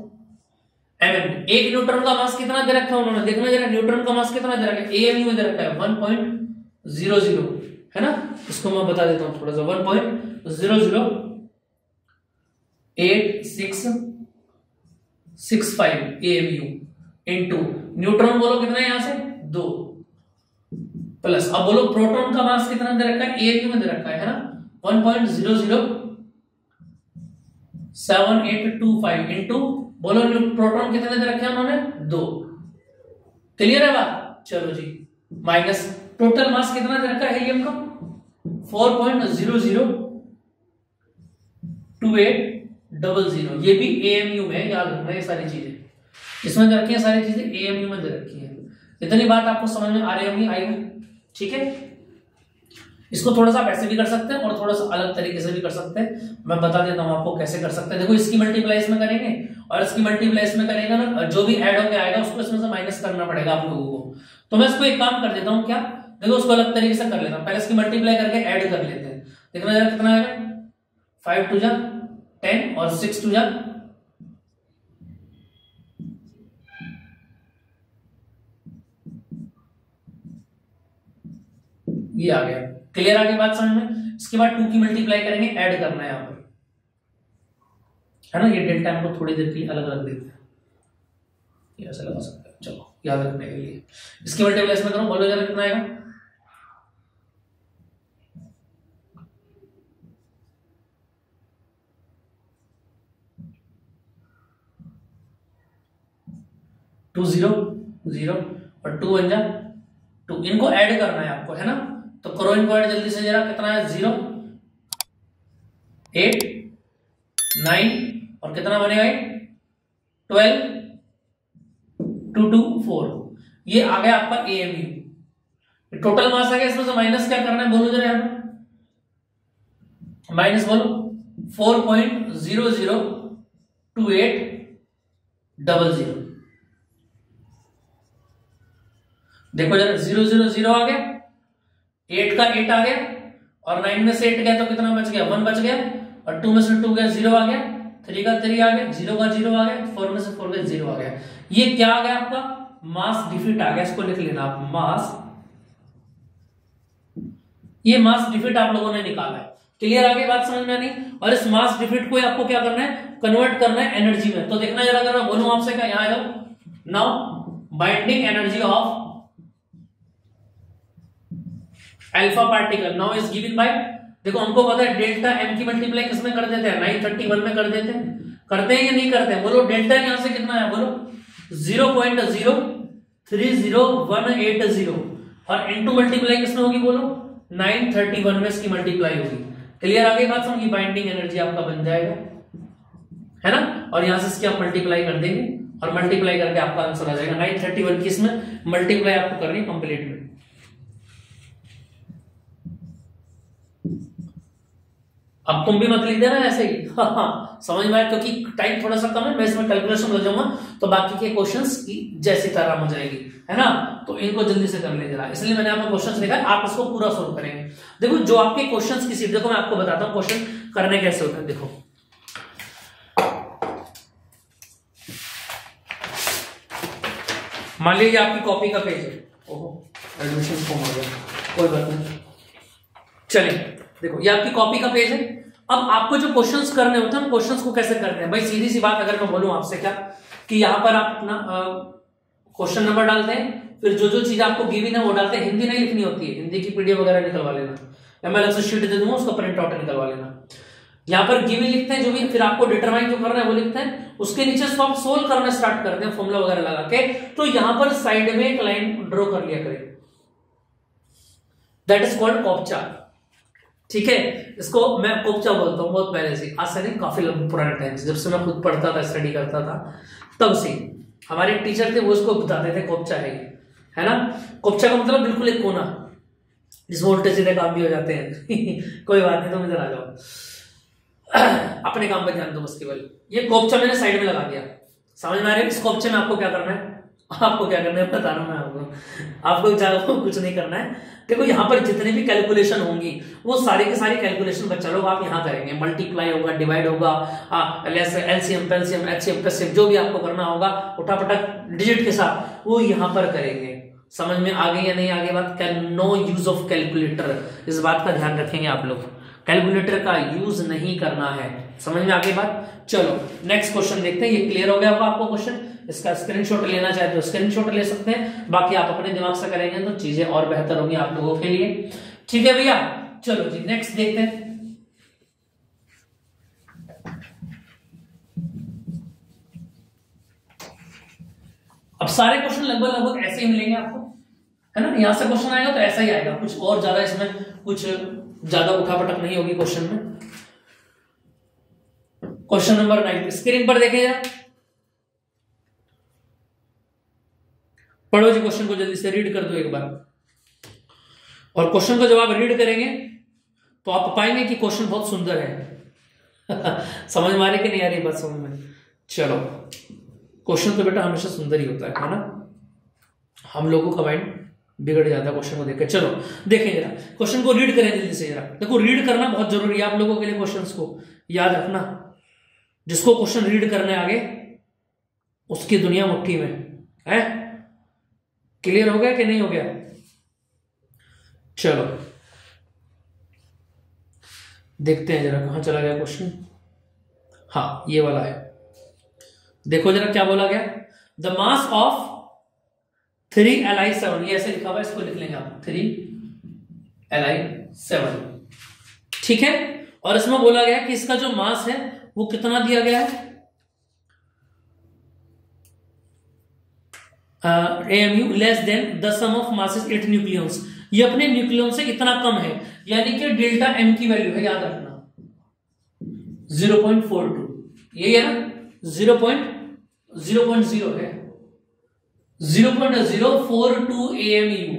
एम एक न्यूट्रॉन का मास कितना दे रखा है उन्होंने, देखना जरा न्यूट्रॉन का मास कितना दे रखा है, एएमयू में दे रखा है 1.00 है ना। इसको मैं बता देता हूं थोड़ा सा, 1.008665 एएमयू इनटू न्यूट्रॉन बोलो कितना है यहां से 2 प्लस, अब बोलो प्रोटॉन का मास कितना दे रखा है, एएमयू में दे रखा है ना 1.007825 इनटू बोलो प्रोटॉन कितने दे रखे हैं उन्होंने 2। क्लियर है बात, चलो जी, माइनस टोटल मास कितना दे रखा है हीलियम का 4.002800, ये भी एएमयू में, याद रखना ये सारी चीजें इसमें दे रखी है, सारी चीजें एएमयू में दे रखी है। इतनी बात आपको समझ में आ रही होगी, आई होगी, ठीक है। इसको थोड़ा सा ऐसे भी कर सकते हैं और थोड़ा सा अलग तरीके से भी कर सकते हैं, मैं बता देता हूं आपको कैसे कर सकते हैं। देखो इसकी मल्टीप्लाई इसमें करेंगे और इसकी मल्टीप्लाई इसमें करेंगे ना, जो भी ऐड होकर आएगा उसको इसमें से माइनस करना पड़ेगा आप लोगों को। तो मैं इसको एक काम कर देता हूं, क्या देखो उसको अलग तरीके से कर लेता हूं, पहले इसकी मल्टीप्लाई करके ऐड कर लेते हैं, देखना जरा कितना आएगा, 5 2 जा 10 और 6 2 जा, ये आ गया। क्लियर आ गई बात समझ में। इसके बाद 2 की मल्टीप्लाई करेंगे, ऐड करना है यहां पर, है ना। ये डेल्टा को थोड़ी देर के लिए अलग रख देते हैं, ये ऐसा लगा सकते हैं, चलो याद रखने के लिए। इसकी मल्टीप्लाई इसमें करो, बोलो जरा कितना आएगा, टू 0 0 और 2 1 जा 2, इनको ऐड करना है आपको, है ना। तो करो इनको ऐड जल्दी से जरा, कितना है 0 8 9 और कितना बनेगा 12 2 2 4, ये आ गया आपका एएमयू। टोटल मास आ गया, इसमें से माइनस क्या करना है बोलो जरा यहां पर, माइनस बोलो 4.002800। देखो जरा 0 0 0 आ गया, 8 का 8 आ गया और 9 में से 8 गया तो कितना बच गया 1 बच गया, और 2 में से 2 गया 0 आ गया, 3 का 3 आ गया, 0 का 0 आ गया, 4 में से 4 गया 0 आ गया। ये क्या आ गया आपका मास डिफीट आ गया, इसको लिख लेना आप मास, ये मास डिफीट आप लोगों ने निकाला है। क्लियर आ गई बात समझ में नहीं। और इस मास डिफीट को आपको क्या करना है, कन्वर्ट करना है एनर्जी में। तो देखना जरा, अगर मैं बोलूं आपसे क्या, यहां आ जाओ, now binding energy of alpha particle now is given by, देखो हमको पता है डेल्टा एम की मल्टीप्लाई किसमें कर देते हैं 931 में कर देते हैं, करते हैं या नहीं करते हैं बोलो। डेल्टा यहां से कितना है बोलो 0.030180 और इनटू मल्टीप्लाई किसमें होगी बोलो 931 में इसकी मल्टीप्लाई होगी। क्लियर आ गई बात समझी, बाइंडिंग एनर्जी आपका बन जाएगा, है ना। और यहां से इसकी आप मल्टीप्लाई कर देंगे और मल्टीप्लाई करके आपका आंसर आ जाएगा 931 की, इसमें मल्टीप्लाई आपको करनी कंप्लीट में। अब तुम भी मत लिख देना ऐसे ही, हाँ, समझ में आया, क्योंकि टाइम थोड़ा सा कम है, मैं इसमें कैलकुलेशन लग जाऊंगा तो बाकी के क्वेश्चंस की जैसी तरह हो जाएगी, है ना। तो इनको जल्दी से कर ले जरा, इसलिए मैंने आपको क्वेश्चंस लिखा है, आप इसको पूरा सोल्व करेंगे। देखो जो आपके क्वेश्चंस की सीट, देखो मैं आपको बताता हूं क्वेश्चन करने कैसे होते हैं। देखो मान लीजिए आपकी कॉपी का पेज है, ओहो एडमिशन फॉर्म आ गया, कोई बात नहीं, चलिए देखो ये आपकी कॉपी का पेज है। अब आपको जो क्वेश्चंस करने होते हैं, क्वेश्चंस को कैसे करते हैं भाई, सीधी सी बात, अगर मैं बोलूं आपसे क्या कि यहां पर आप अपना क्वेश्चन नंबर डालते हैं, फिर जो जो चीज आपको गिवन है वो डालते हैं। हिंदी नहीं लिखनी होती है, हिंदी की पीडीएफ वगैरह निकलवा लेना, या मैं अलग से शीट दे दूंगा उसका प्रिंट आउट निकलवा लेना। यहाँ पर गिवन लिखते हैं जो भी, फिर आपको डिटरमाइन जो करना है वो लिखते हैं, उसके नीचे इसको आप सोल्व करना स्टार्ट करते हैं फॉर्मूला वगैरह लगा के। तो यहां पर साइड में एक लाइन ड्रॉ कर लिया करें, दैट इज कॉल्ड कॉपचा। ठीक है। इसको मैं कोपचा बोलता हूँ बहुत पहले से, आज से नहीं, काफी पुराने टाइम से, जब से मैं खुद पढ़ता था, स्टडी करता था, तब से हमारे एक टीचर थे, वो इसको बताते थे कोपचा है ना। कोपचा का मतलब बिल्कुल एक कोना जिसमें उल्टे सीधे काम भी हो जाते हैं कोई बात नहीं, तुम इधर आ जाओ अपने काम पर ध्यान दो बस केवल। ये कोपचा मैंने साइड में लगा दिया, समझ में आ रहा है। इस कोपचे में आपको क्या करना है, आपको क्या करना है बता रहा हूं मैं आपको ज्यादा कुछ नहीं करना है। देखो यहाँ पर जितने भी कैलकुलेशन होंगी वो सारी की सारी कैलकुलेशन बच्चा लोग आप यहाँ करेंगे, मल्टीप्लाई होगा, डिवाइड होगा, एलसीएम पेलसीएम एचसीएम पेलसीएम जो भी आपको करना होगा उठापटक डिजिट के साथ वो यहाँ पर करेंगे। समझ में आ गई या नहीं आगे बात। नो यूज ऑफ कैलकुलेटर, इस बात का ध्यान रखेंगे आप लोग, कैलकुलेटर का यूज नहीं करना है। समझ में आ गई बात। चलो नेक्स्ट क्वेश्चन देखते हैं। ये क्लियर हो गया होगा आपको क्वेश्चन, इसका स्क्रीनशॉट लेना चाहे तो स्क्रीनशॉट ले सकते हैं, बाकी आप अपने दिमाग से करेंगे तो चीजें और बेहतर होंगी आप लोगों के लिए। ठीक है भैया, चलो जी नेक्स्ट देखते हैं। अब सारे क्वेश्चन लगभग लगभग ऐसे ही मिलेंगे आपको, है ना। यहां से क्वेश्चन आएगा तो ऐसा ही आएगा, कुछ और ज्यादा इसमें कुछ ज्यादा उठापटक नहीं होगी क्वेश्चन में। क्वेश्चन नंबर 9 स्क्रीन पर देखें जरा, पढ़ो जी क्वेश्चन को, जल्दी से रीड कर दो एक बार। और क्वेश्चन को जब आप रीड करेंगे तो आप पाएंगे कि क्वेश्चन बहुत सुंदर है समझ में आ रही कि नहीं आ रही बात समझ में। चलो क्वेश्चन तो बेटा हमेशा सुंदर ही होता है ना, हम लोगों का माइंड बिगड़ जाता है क्वेश्चन को देखकर। चलो देखें जरा, क्वेश्चन को रीड करें जल्दी से जरा। देखो रीड करना बहुत जरूरी है आप लोगों के लिए, क्वेश्चंस को याद रखना। जिसको क्वेश्चन रीड करने आगे उसकी दुनिया मुट्ठी में है। क्लियर हो गया कि नहीं हो गया। चलो देखते हैं जरा कहां चला गया क्वेश्चन। हाँ ये वाला है, देखो जरा क्या बोला गया। द मास ऑफ 3Li7, ये ऐसे लिखा हुआ है, इसको लिख लेंगे आप 3Li7, ठीक है। और इसमें बोला गया कि इसका जो मास है वो कितना दिया गया है, AMU less than the sum of masses 8 nucleons, ये अपने न्यूक्लियन से इतना कम है, यानी कि डेल्टा एम की वैल्यू है, याद रखना 0.42, यही है ना, 0.0 है, 0.042 AMU।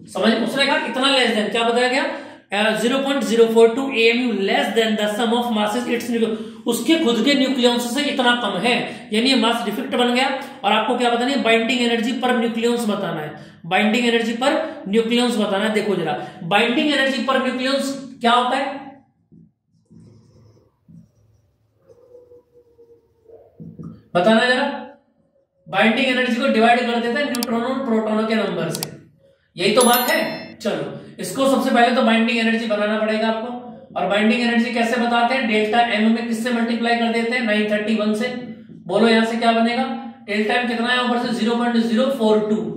समझ, उसने कहा इतना लेस देन, क्या बताया गया 0.042 AMU less than the sum of masses its nucleon, उसके खुद के न्यूक्लियंस से इतना कम है, यानी ये मास डिफेक्ट बन गया। और आपको क्या बताना है, बाइंडिंग एनर्जी पर न्यूक्लियंस बताना है, बाइंडिंग एनर्जी पर न्यूक्लियंस बताना है। देखो जरा बाइंडिंग एनर्जी पर न्यूक्लियंस क्या होता है, बताना जरा। बाइंडिंग एनर्जी को डिवाइड कर देता है न्यूट्रॉनों और प्रोटॉनों के नंबर से, यही तो बात है। चलो इसको सबसे पहले तो बाइंडिंग एनर्जी बनाना पड़ेगा आपको, और बाइंडिंग एनर्जी कैसे बताते हैं, डेल्टा एम में किससे मल्टीप्लाई कर देते हैं, 931 से। बोलो यहां से क्या बनेगा, डेल्टा एम कितना है ऊपर से 0.042।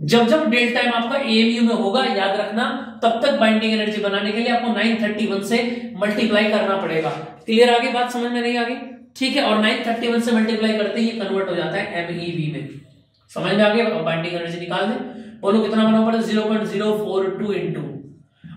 जब जब डेल्टा एम आपका एएमयू में होगा, याद रखना, तब तक बाइंडिंग एनर्जी बनाने के लिए आपको 931 से मल्टीप्लाई करना पड़ेगा। क्लियर आगे बात, समझ में नहीं आ गई, ठीक है। और 931 से मल्टीप्लाई करते ही ये कन्वर्ट हो जाता है MeV में, समझ में आ गया। बाइंडिंग एनर्जी निकाल दे, बोलो कितना बना पड़े, 0.042 इंटू।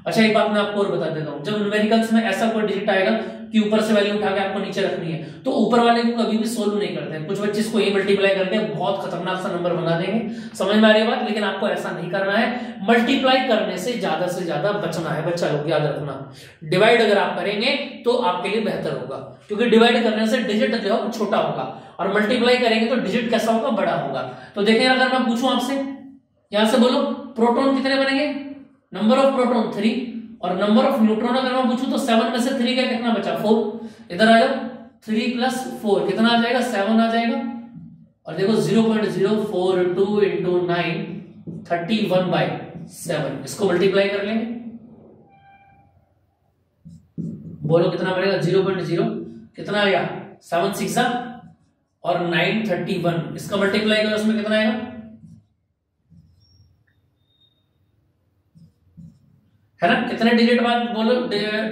अच्छा एक बात मैं आपको और बता देता हूं, जब न्यूमेरिकल्स में ऐसा कोई डिजिट आएगा कि ऊपर से वैल्यू उठा के आपको नीचे रखनी है, तो ऊपर वाले को कभी भी सोल्व नहीं करते हैं। कुछ बच्चे इसको ये मल्टीप्लाई करते हैं, बहुत खतरनाक सा नंबर बना देंगे, समझ में आ रही है बात। लेकिन आपको ऐसा नहीं करना है, मल्टीप्लाई करने से ज्यादा बचना है बच्चा लोग, याद रखना। डिवाइड अगर आप करेंगे तो आपके लिए बेहतर होगा, क्योंकि डिवाइड करने से डिजिट जो है वो छोटा होगा, और मल्टीप्लाई करेंगे तो डिजिट कैसा होगा, बड़ा होगा। तो देखिए अगर मैं पूछूं आपसे, यहां से बोलो प्रोटॉन कितने बनेंगे, नंबर ऑफ प्रोटॉन 3, और नंबर ऑफ न्यूट्रॉन अगर मैं पूछूं तो 7 में से 3 का कितना बचा, 4। इधर आ जाओ, 3 + 4 कितना आ जाएगा, 7 आ जाएगा। और देखो 0.042 इंटू 9 31/7, इसको मल्टीप्लाई कर लेंगे, बोलो कितना बनेगा, 0.0 कितना आएगा, 7 6 और 9 31, इसका मल्टीप्लाई करो, उसमें कितना आएगा, है ना। कितने डिजिट बाद बोलो,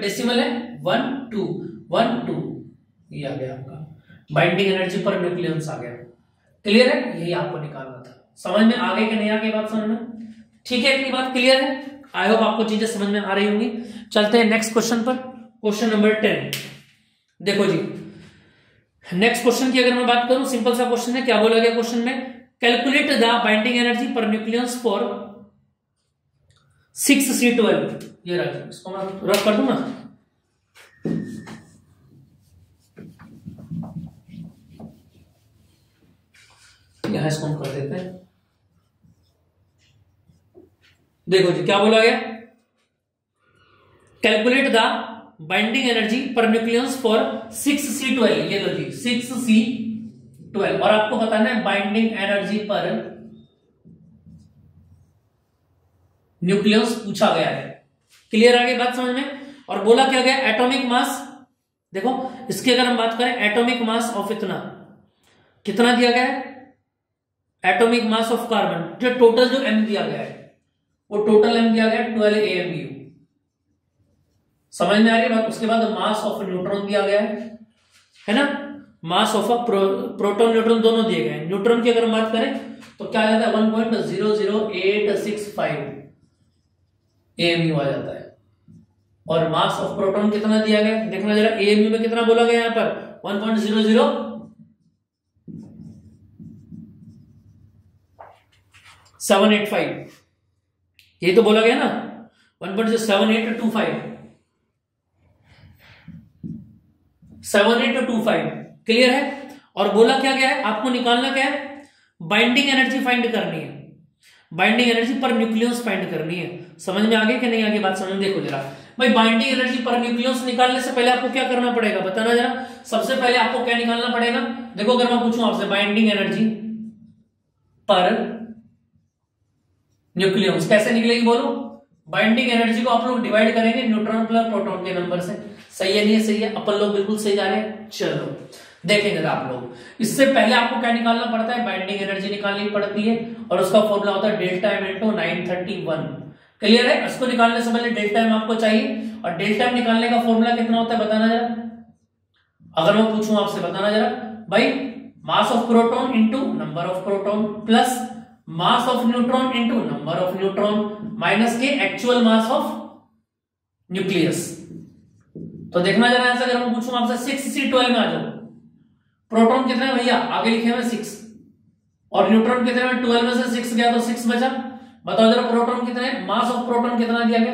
डेसिमल है 1 2 1 2, ये आ गया आपका बाइंडिंग एनर्जी पर न्यूक्लियंस आ गया। क्लियर है, यही आपको निकालना था। समझ में आ गई कि नहीं आ गई बात, समझ में ठीक है, इतनी बात क्लियर है। आई होप आपको चीजें समझ में आ रही होंगी। चलते हैं नेक्स्ट क्वेश्चन पर, क्वेश्चन नंबर 10। देखो जी, नेक्स्ट क्वेश्चन की अगर मैं बात करूं, सिंपल सा क्वेश्चन है। क्या बोला गया क्वेश्चन में? कैलकुलेट द बाइंडिंग एनर्जी पर न्यूक्लियस फॉर 6C12। ये रख, इसको मैं रख कर दूं ना। यहां इसको हम कर देते हैं। देखो जी क्या बोला गया, कैलकुलेट द बाइंडिंग एनर्जी पर न्यूक्लियस फॉर 6C12। ये लो जी 6C12, और आपको बताना है बाइंडिंग एनर्जी पर न्यूक्लियस पूछा गया है। क्लियर आगे बात समझ में? और बोला क्या गया, एटॉमिक मास। देखो इसकी अगर हम बात करें, एटॉमिक मास ऑफ इतना, कितना दिया गया है? एटॉमिक मास ऑफ कार्बन, जो टोटल जो एम दिया गया है वो टोटल एम दिया गया 12 AMU। समझ में आ रही है बात? उसके बाद मास ऑफ न्यूट्रॉन दिया गया है ना, मास ऑफ प्रोटॉन न्यूट्रॉन दोनों दिए गए हैं। न्यूट्रॉन की अगर हम बात करें तो क्या आ जाता है 1.00865 AMU आ जाता है। और मास ऑफ प्रोटॉन कितना दिया गया, देखना जरा AMU में कितना बोला गया यहाँ पर 1.00785, यही तो बोला गया ना 1.7825। क्लियर है? और बोला क्या गया है, आपको निकालना क्या है, बाइंडिंग एनर्जी फाइंड करनी है, बाइंडिंग एनर्जी पर न्यूक्लियस फाइंड करनी है। समझ में आगे कि नहीं आगे बात समझ में? देखो जरा भाई, बाइंडिंग एनर्जी पर न्यूक्लियस निकालने से पहले आपको क्या करना पड़ेगा, बताना जरा। सबसे पहले आपको क्या निकालना पड़ेगा? देखो अगर मैं पूछूं आपसे बाइंडिंग एनर्जी पर न्यूक्लियस कैसे निकलेगी, बोलो। बाइंडिंग एनर्जी को आप लोग डिवाइड करेंगे न्यूट्रॉन प्लस प्रोटॉन के नंबर से। सही है नहीं है? सही है, अपन लोग बिल्कुल सही जा रहे हैं। चलो देखेंगे आप लोग, इससे पहले आपको क्या निकालना पड़ता है, बाइंडिंग एनर्जी निकालनी पड़ती है, और उसका फॉर्मूला होता है डेल्टा एम इंटू 931। क्लियर है? इसको निकालने से पहले डेल्टा एम आपको चाहिए, और डेल्टा एम निकालने का फॉर्मूला कितना होता है बताना जरा। अगर मैं पूछूं आपसे, बताना जरा भाई, मास of proton into number of proton plus mass of neutron into number of neutron minus के एक्चुअल मास ऑफ न्यूक्लियस। तो देखना जरा ऐसा, अगर मैं पूछूं आपसे 6C12 में आ जाओ, प्रोटॉन कितने भैया आगे लिखे हुए 6, और न्यूट्रॉन कितने में 12 में से 6 गया तो 6 बचा। बताओ जरा प्रोटॉन कितने, मास ऑफ प्रोटॉन कितना दिया गया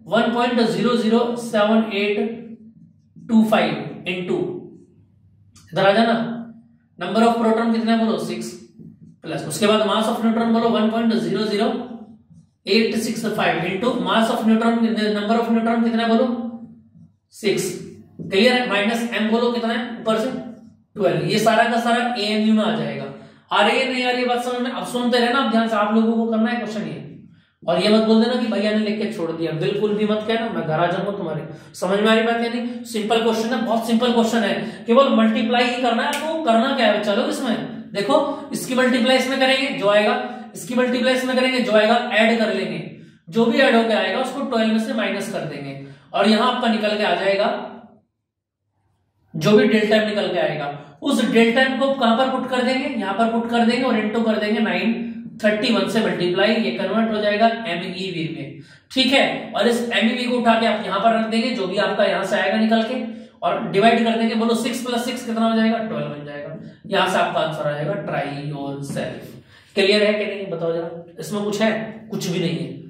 1.00785 इंटू, इधर आ जाना, नंबर ऑफ प्रोटॉन कितने बोलो 6, प्लस उसके बाद मास ऑफ न्यूट्रॉन बोलो 1.00865 into mass of neutron, number of neutron कितना बोलो 6। क्लियर है? माइनस एम बोलो कितना है ऊपर से 12। ये सारा का सारा AMU में आ जाएगा। आ रही है नहीं आ रही है बात समझ में? अब सुनते रहना, अब ध्यान से आप लोगों को करना है क्वेश्चन ये, और ये मत बोल देना कि भैया ने लिख के छोड़ दिया, बिल्कुल भी मत कहना, मैं घर आ जाऊंगा तुम्हारे। समझ में आ रही बात या नहीं? सिंपल क्वेश्चन है, बहुत सिंपल क्वेश्चन है, केवल मल्टीप्लाई ही करना है आपको। करना क्या है, चलो इसमें देखो, इसकी मल्टीप्लाई इसमें करेंगे जो आएगा, इसकी मल्टीप्लाई इसमें करेंगे जो आएगा, ऐड कर लेंगे, जो भी ऐड होकर आएगा उसको 12 में से माइनस कर देंगे, और यहां आपका निकल के आ जाएगा जो भी डेल्टा एम निकल के आएगा, उस डेल्टा एम को कहां पर पुट कर देंगे, यहां पर पुट कर देंगे, और इंटू कर देंगे 931 से मल्टीप्लाई, ये कन्वर्ट हो जाएगा MEV में। ठीक है? और इस MEV को उठा के आप यहां पर रख देंगे, जो भी आपका यहां से आएगा निकल के, और डिवाइड कर देंगे, बोलो 6 + 6 कितना हो जाएगा 12 बन जाएगा। यहां से आपका आंसर आ जाएगा ट्राई योरसेल्फ। क्लियर है कि नहीं बताओ जरा, इसमें कुछ है? कुछ भी नहीं है।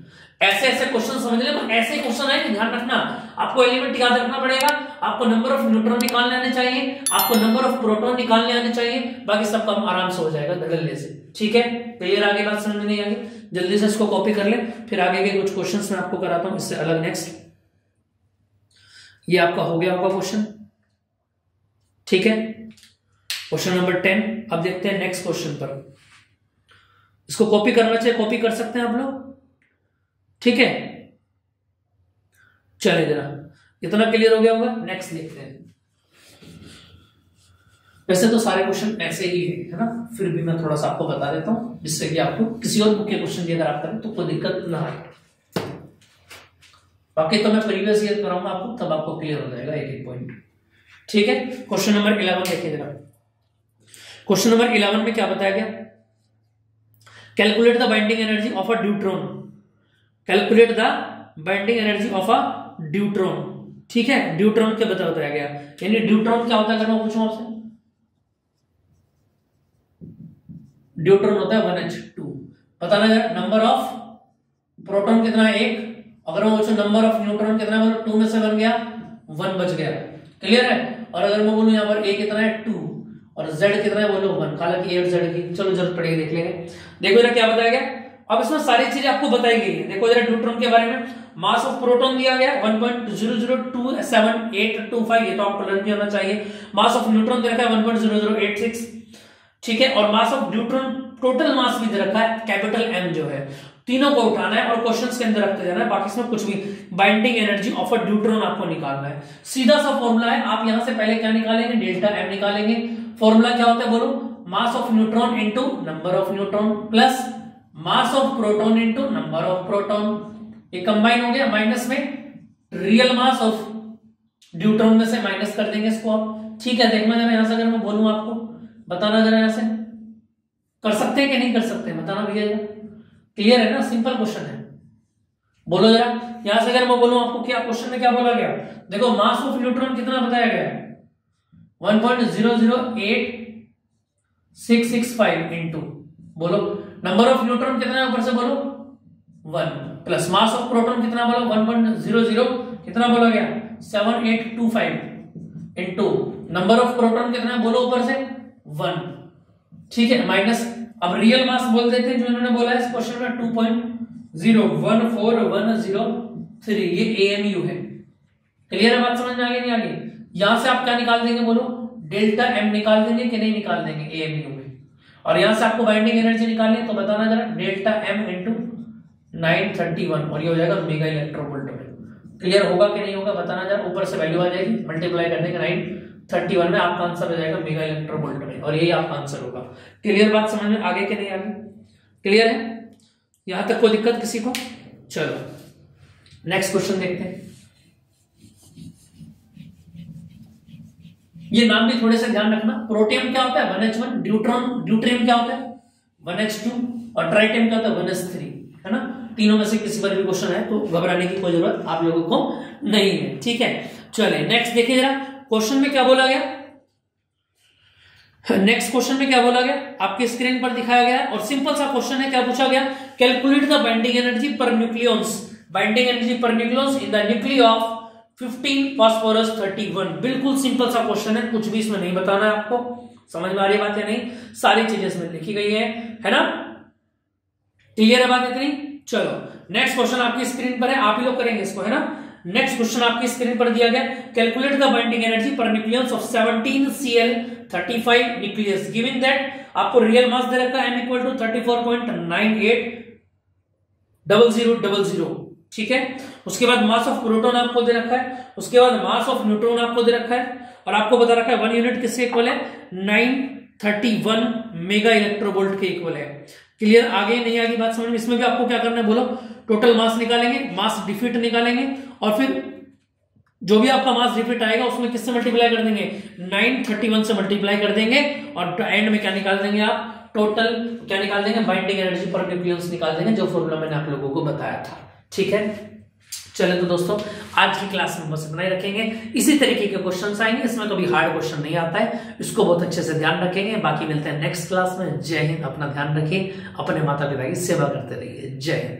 ऐसे ऐसे क्वेश्चन समझ ले, तो ऐसे क्वेश्चन है, ध्यान रखना। आपको एलिमेंट याद रखना पड़ेगा, आपको नंबर ऑफ न्यूट्रॉन निकालने आने चाहिए, आपको नंबर ऑफ प्रोटॉन निकालने आने चाहिए, बाकी सब काम आराम से हो जाएगा धड़ल्ले से। ठीक है? क्लियर? आगे बात समझ में नहीं आई? जल्दी से इसको कॉपी कर ले, फिर आगे के कुछ क्वेश्चंस मैं आपको कराता हूं इससे अलग। नेक्स्ट, ये आपका हो गया होगा क्वेश्चन। ठीक है? Question number 10। अब देखते हैं नेक्स्ट क्वेश्चन पर। इसको कॉपी करना चाहिए, कॉपी कर सकते हैं आप लोग। ठीक है? चलिए जरा, इतना क्लियर हो गया होगा। नेक्स्ट देखते हैं। वैसे तो सारे क्वेश्चन ऐसे ही है ना, फिर भी मैं थोड़ा सा आपको बता देता हूं, जिससे कि आपको किसी और बुक के क्वेश्चन भी अगर आप करें तो कोई दिक्कत ना आए। बाकी तो मैं प्रीवियस ईयर कराऊंगा आपको, तब आपको क्लियर हो जाएगा एक एक पॉइंट। ठीक है? क्वेश्चन नंबर 11 देखिए जरा। क्वेश्चन नंबर 11 में क्या बताया गया, calculate the binding energy of a deuteron, calculate the binding energy of a deuteron. ठीक है, ड्यूट्रॉन के बताया गया, यानी ड्यूट्रॉन क्या होता है अगर मैं पूछूं आपसे, ड्यूट्रॉन होता है 1h2। बताना जरा, नंबर ऑफ प्रोटॉन कितना है 1, अगर मैं पूछूं नंबर ऑफ न्यूट्रॉन कितना है, बोलो 2 में से बन गया 1 बच गया, क्लियर है। और अगर मैं बोलूं यहाँ पर a कितना है 2 और z कितना है बोलो 1, हालांकि a और z की चलो जरूरत पड़ेगी देख लेंगे। देखो जरा क्या बताया गया, अब इसमें सारी चीजें आपको बताई गई है। देखो जरा ड्यूट्रॉन के बारे में, मास ऑफ प्रोटॉन दिया गया 1.0027825, ये तो आपको लर्न किया होना चाहिए। मास ऑफ न्यूट्रॉन दे रखा है 1.0086, ठीक है। और मास ऑफ न्यूट्रॉन टोटल मास भी दे रखा है कैपिटल M जो है। तीनों को उठाना है और क्वेश्चंस के अंदर रखते जाना है, बाकी इसमें कुछ भी। Binding energy of a deuteron आपको निकालना है, सीधा सा फॉर्मूला है। आप यहां से पहले क्या निकालेंगे, डेल्टा M निकालेंगे। फॉर्मूला क्या होता है बोलो, mass of neutron into number of neutron plus mass of proton into number of proton, ये कंबाइन हो गया। माइनस में रियल मास ऑफ ड्यूट्रॉन में से माइनस कर देंगे इसको आप, ठीक है। देखना जरा यहां से, अगर मैं बोलूं आपको, बताना जरा यहां से, कर सकते हैं कि नहीं कर सकते, बताना भैया जरा, क्लियर है ना, सिंपल क्वेश्चन है। बोलो जरा यहां से, अगर मैं बोलूं आपको क्या क्वेश्चन में क्या बोला गया, देखो मास ऑफ न्यूट्रॉन कितना बताया गया है 1.008665 इंटू, बोलो नंबर ऑफ न्यूट्रॉन कितना है ऊपर से बोलो 1, प्लस मास ऑफ प्रोटॉन कितना बोलो 1.00 कितना बोला गया 7825 इंटू नंबर ऑफ प्रोटॉन कितना है बोलो ऊपर से 1, ठीक है, माइनस। अब रियल मास बोल देते हैं जो इन्होंने बोला है इस क्वेश्चन में 2.014103, ये AMU है। क्लियर है बात, समझ में आ गई नहीं आ गई। यहां से आप क्या निकाल देंगे बोलो, डेल्टा M निकाल देंगे कि नहीं निकाल देंगे AMU में। और यहां से आपको बाइंडिंग एनर्जी निकालनी है, तो बताना जरा, डेल्टा M इंटू 931 और ये हो जाएगा मेगा इलेक्ट्रोवोल्ट में। क्लियर होगा कि नहीं होगा बताना जरा, ऊपर से वैल्यू आ जाएगी, मल्टीप्लाई कर देंगे 931 में, आपका आंसर हो जाएगा मेगा इलेक्ट्रोवोल्ट में, और यही आपका आंसर होगा। क्लियर बात समझ में आगे कि नहीं आगे, क्लियर है, यहां तक कोई दिक्कत किसी को। चलो नेक्स्ट क्वेश्चन देखते हैं। ये नाम भी थोड़े से ध्यान रखना, प्रोटियम क्या होता है 1H1, ड्यूट्रियम क्या होता है 1H2 और ट्राइटियम क्या होता है 1S3, है ना। तीनों में से किसी पर भी क्वेश्चन है तो घबराने की कोई जरूरत आप लोगों को नहीं है, ठीक है। चलिए नेक्स्ट देखिए जरा, क्वेश्चन में क्या बोला गया, नेक्स्ट क्वेश्चन में क्या बोला गया आपकी स्क्रीन पर दिखाया गया, और सिंपल सा क्वेश्चन है। क्या पूछा गया, कैलकुलेट द बाइंडिंग एनर्जी पर न्यूक्लियॉन्स, बाइंडिंग एनर्जी पर nucleons in the nuclei of 15 phosphorus 31। बिल्कुल सिंपल सा क्वेश्चन है, कुछ भी इसमें नहीं बताना है आपको। समझ में आ रही बात है नहीं, सारी चीजें इसमें लिखी गई है ना, क्लियर है बात इतनी। चलो नेक्स्ट क्वेश्चन आपकी स्क्रीन पर है, आप ही लोग करेंगे इसको, है ना। नेक्स्ट क्वेश्चन आपकी स्क्रीन पर दिया गया, कैलकुलेट द बाइंडिंग एनर्जी पर nucleus of 17Cl35 nucleus given that, आपको रियल मास दे रखा है m इक्वल टू 34.980000, ठीक है। उसके बाद मास ऑफ प्रोटॉन आपको दे रखा है, उसके बाद मास ऑफ न्यूट्रॉन आपको दे रखा है, और आपको बता रखा है 1 यूनिट किससे इक्वल है 931 मेगा इलेक्ट्रोवोल्ट के इक्वल है। क्लियर, आगे नहीं आगे बात समझ में। इसमें भी आपको क्या करना है बोलो, टोटल मास निकालेंगे, मास डिफीट निकालेंगे, और फिर जो भी आपका मास डिफीट आएगा उसमें किससे मल्टीप्लाई कर देंगे 931 से मल्टीप्लाई कर देंगे, और एंड में क्या निकाल देंगे आप, टोटल क्या निकाल देंगे, बाइंडिंग एनर्जी पर न्यूक्लियस निकाल देंगे, जो फॉर्मूला मैंने आप लोगों को बताया था, ठीक है। चले तो दोस्तों आज की क्लास में बस इतना ही रखेंगे, इसी तरीके के क्वेश्चंस आएंगे, इसमें कभी हार्ड क्वेश्चन नहीं आता है, इसको बहुत अच्छे से ध्यान रखेंगे। बाकी मिलते हैं नेक्स्ट क्लास में। जय हिंद, अपना ध्यान रखिए, अपने माता पिता की सेवा करते रहिए। जय हिंद।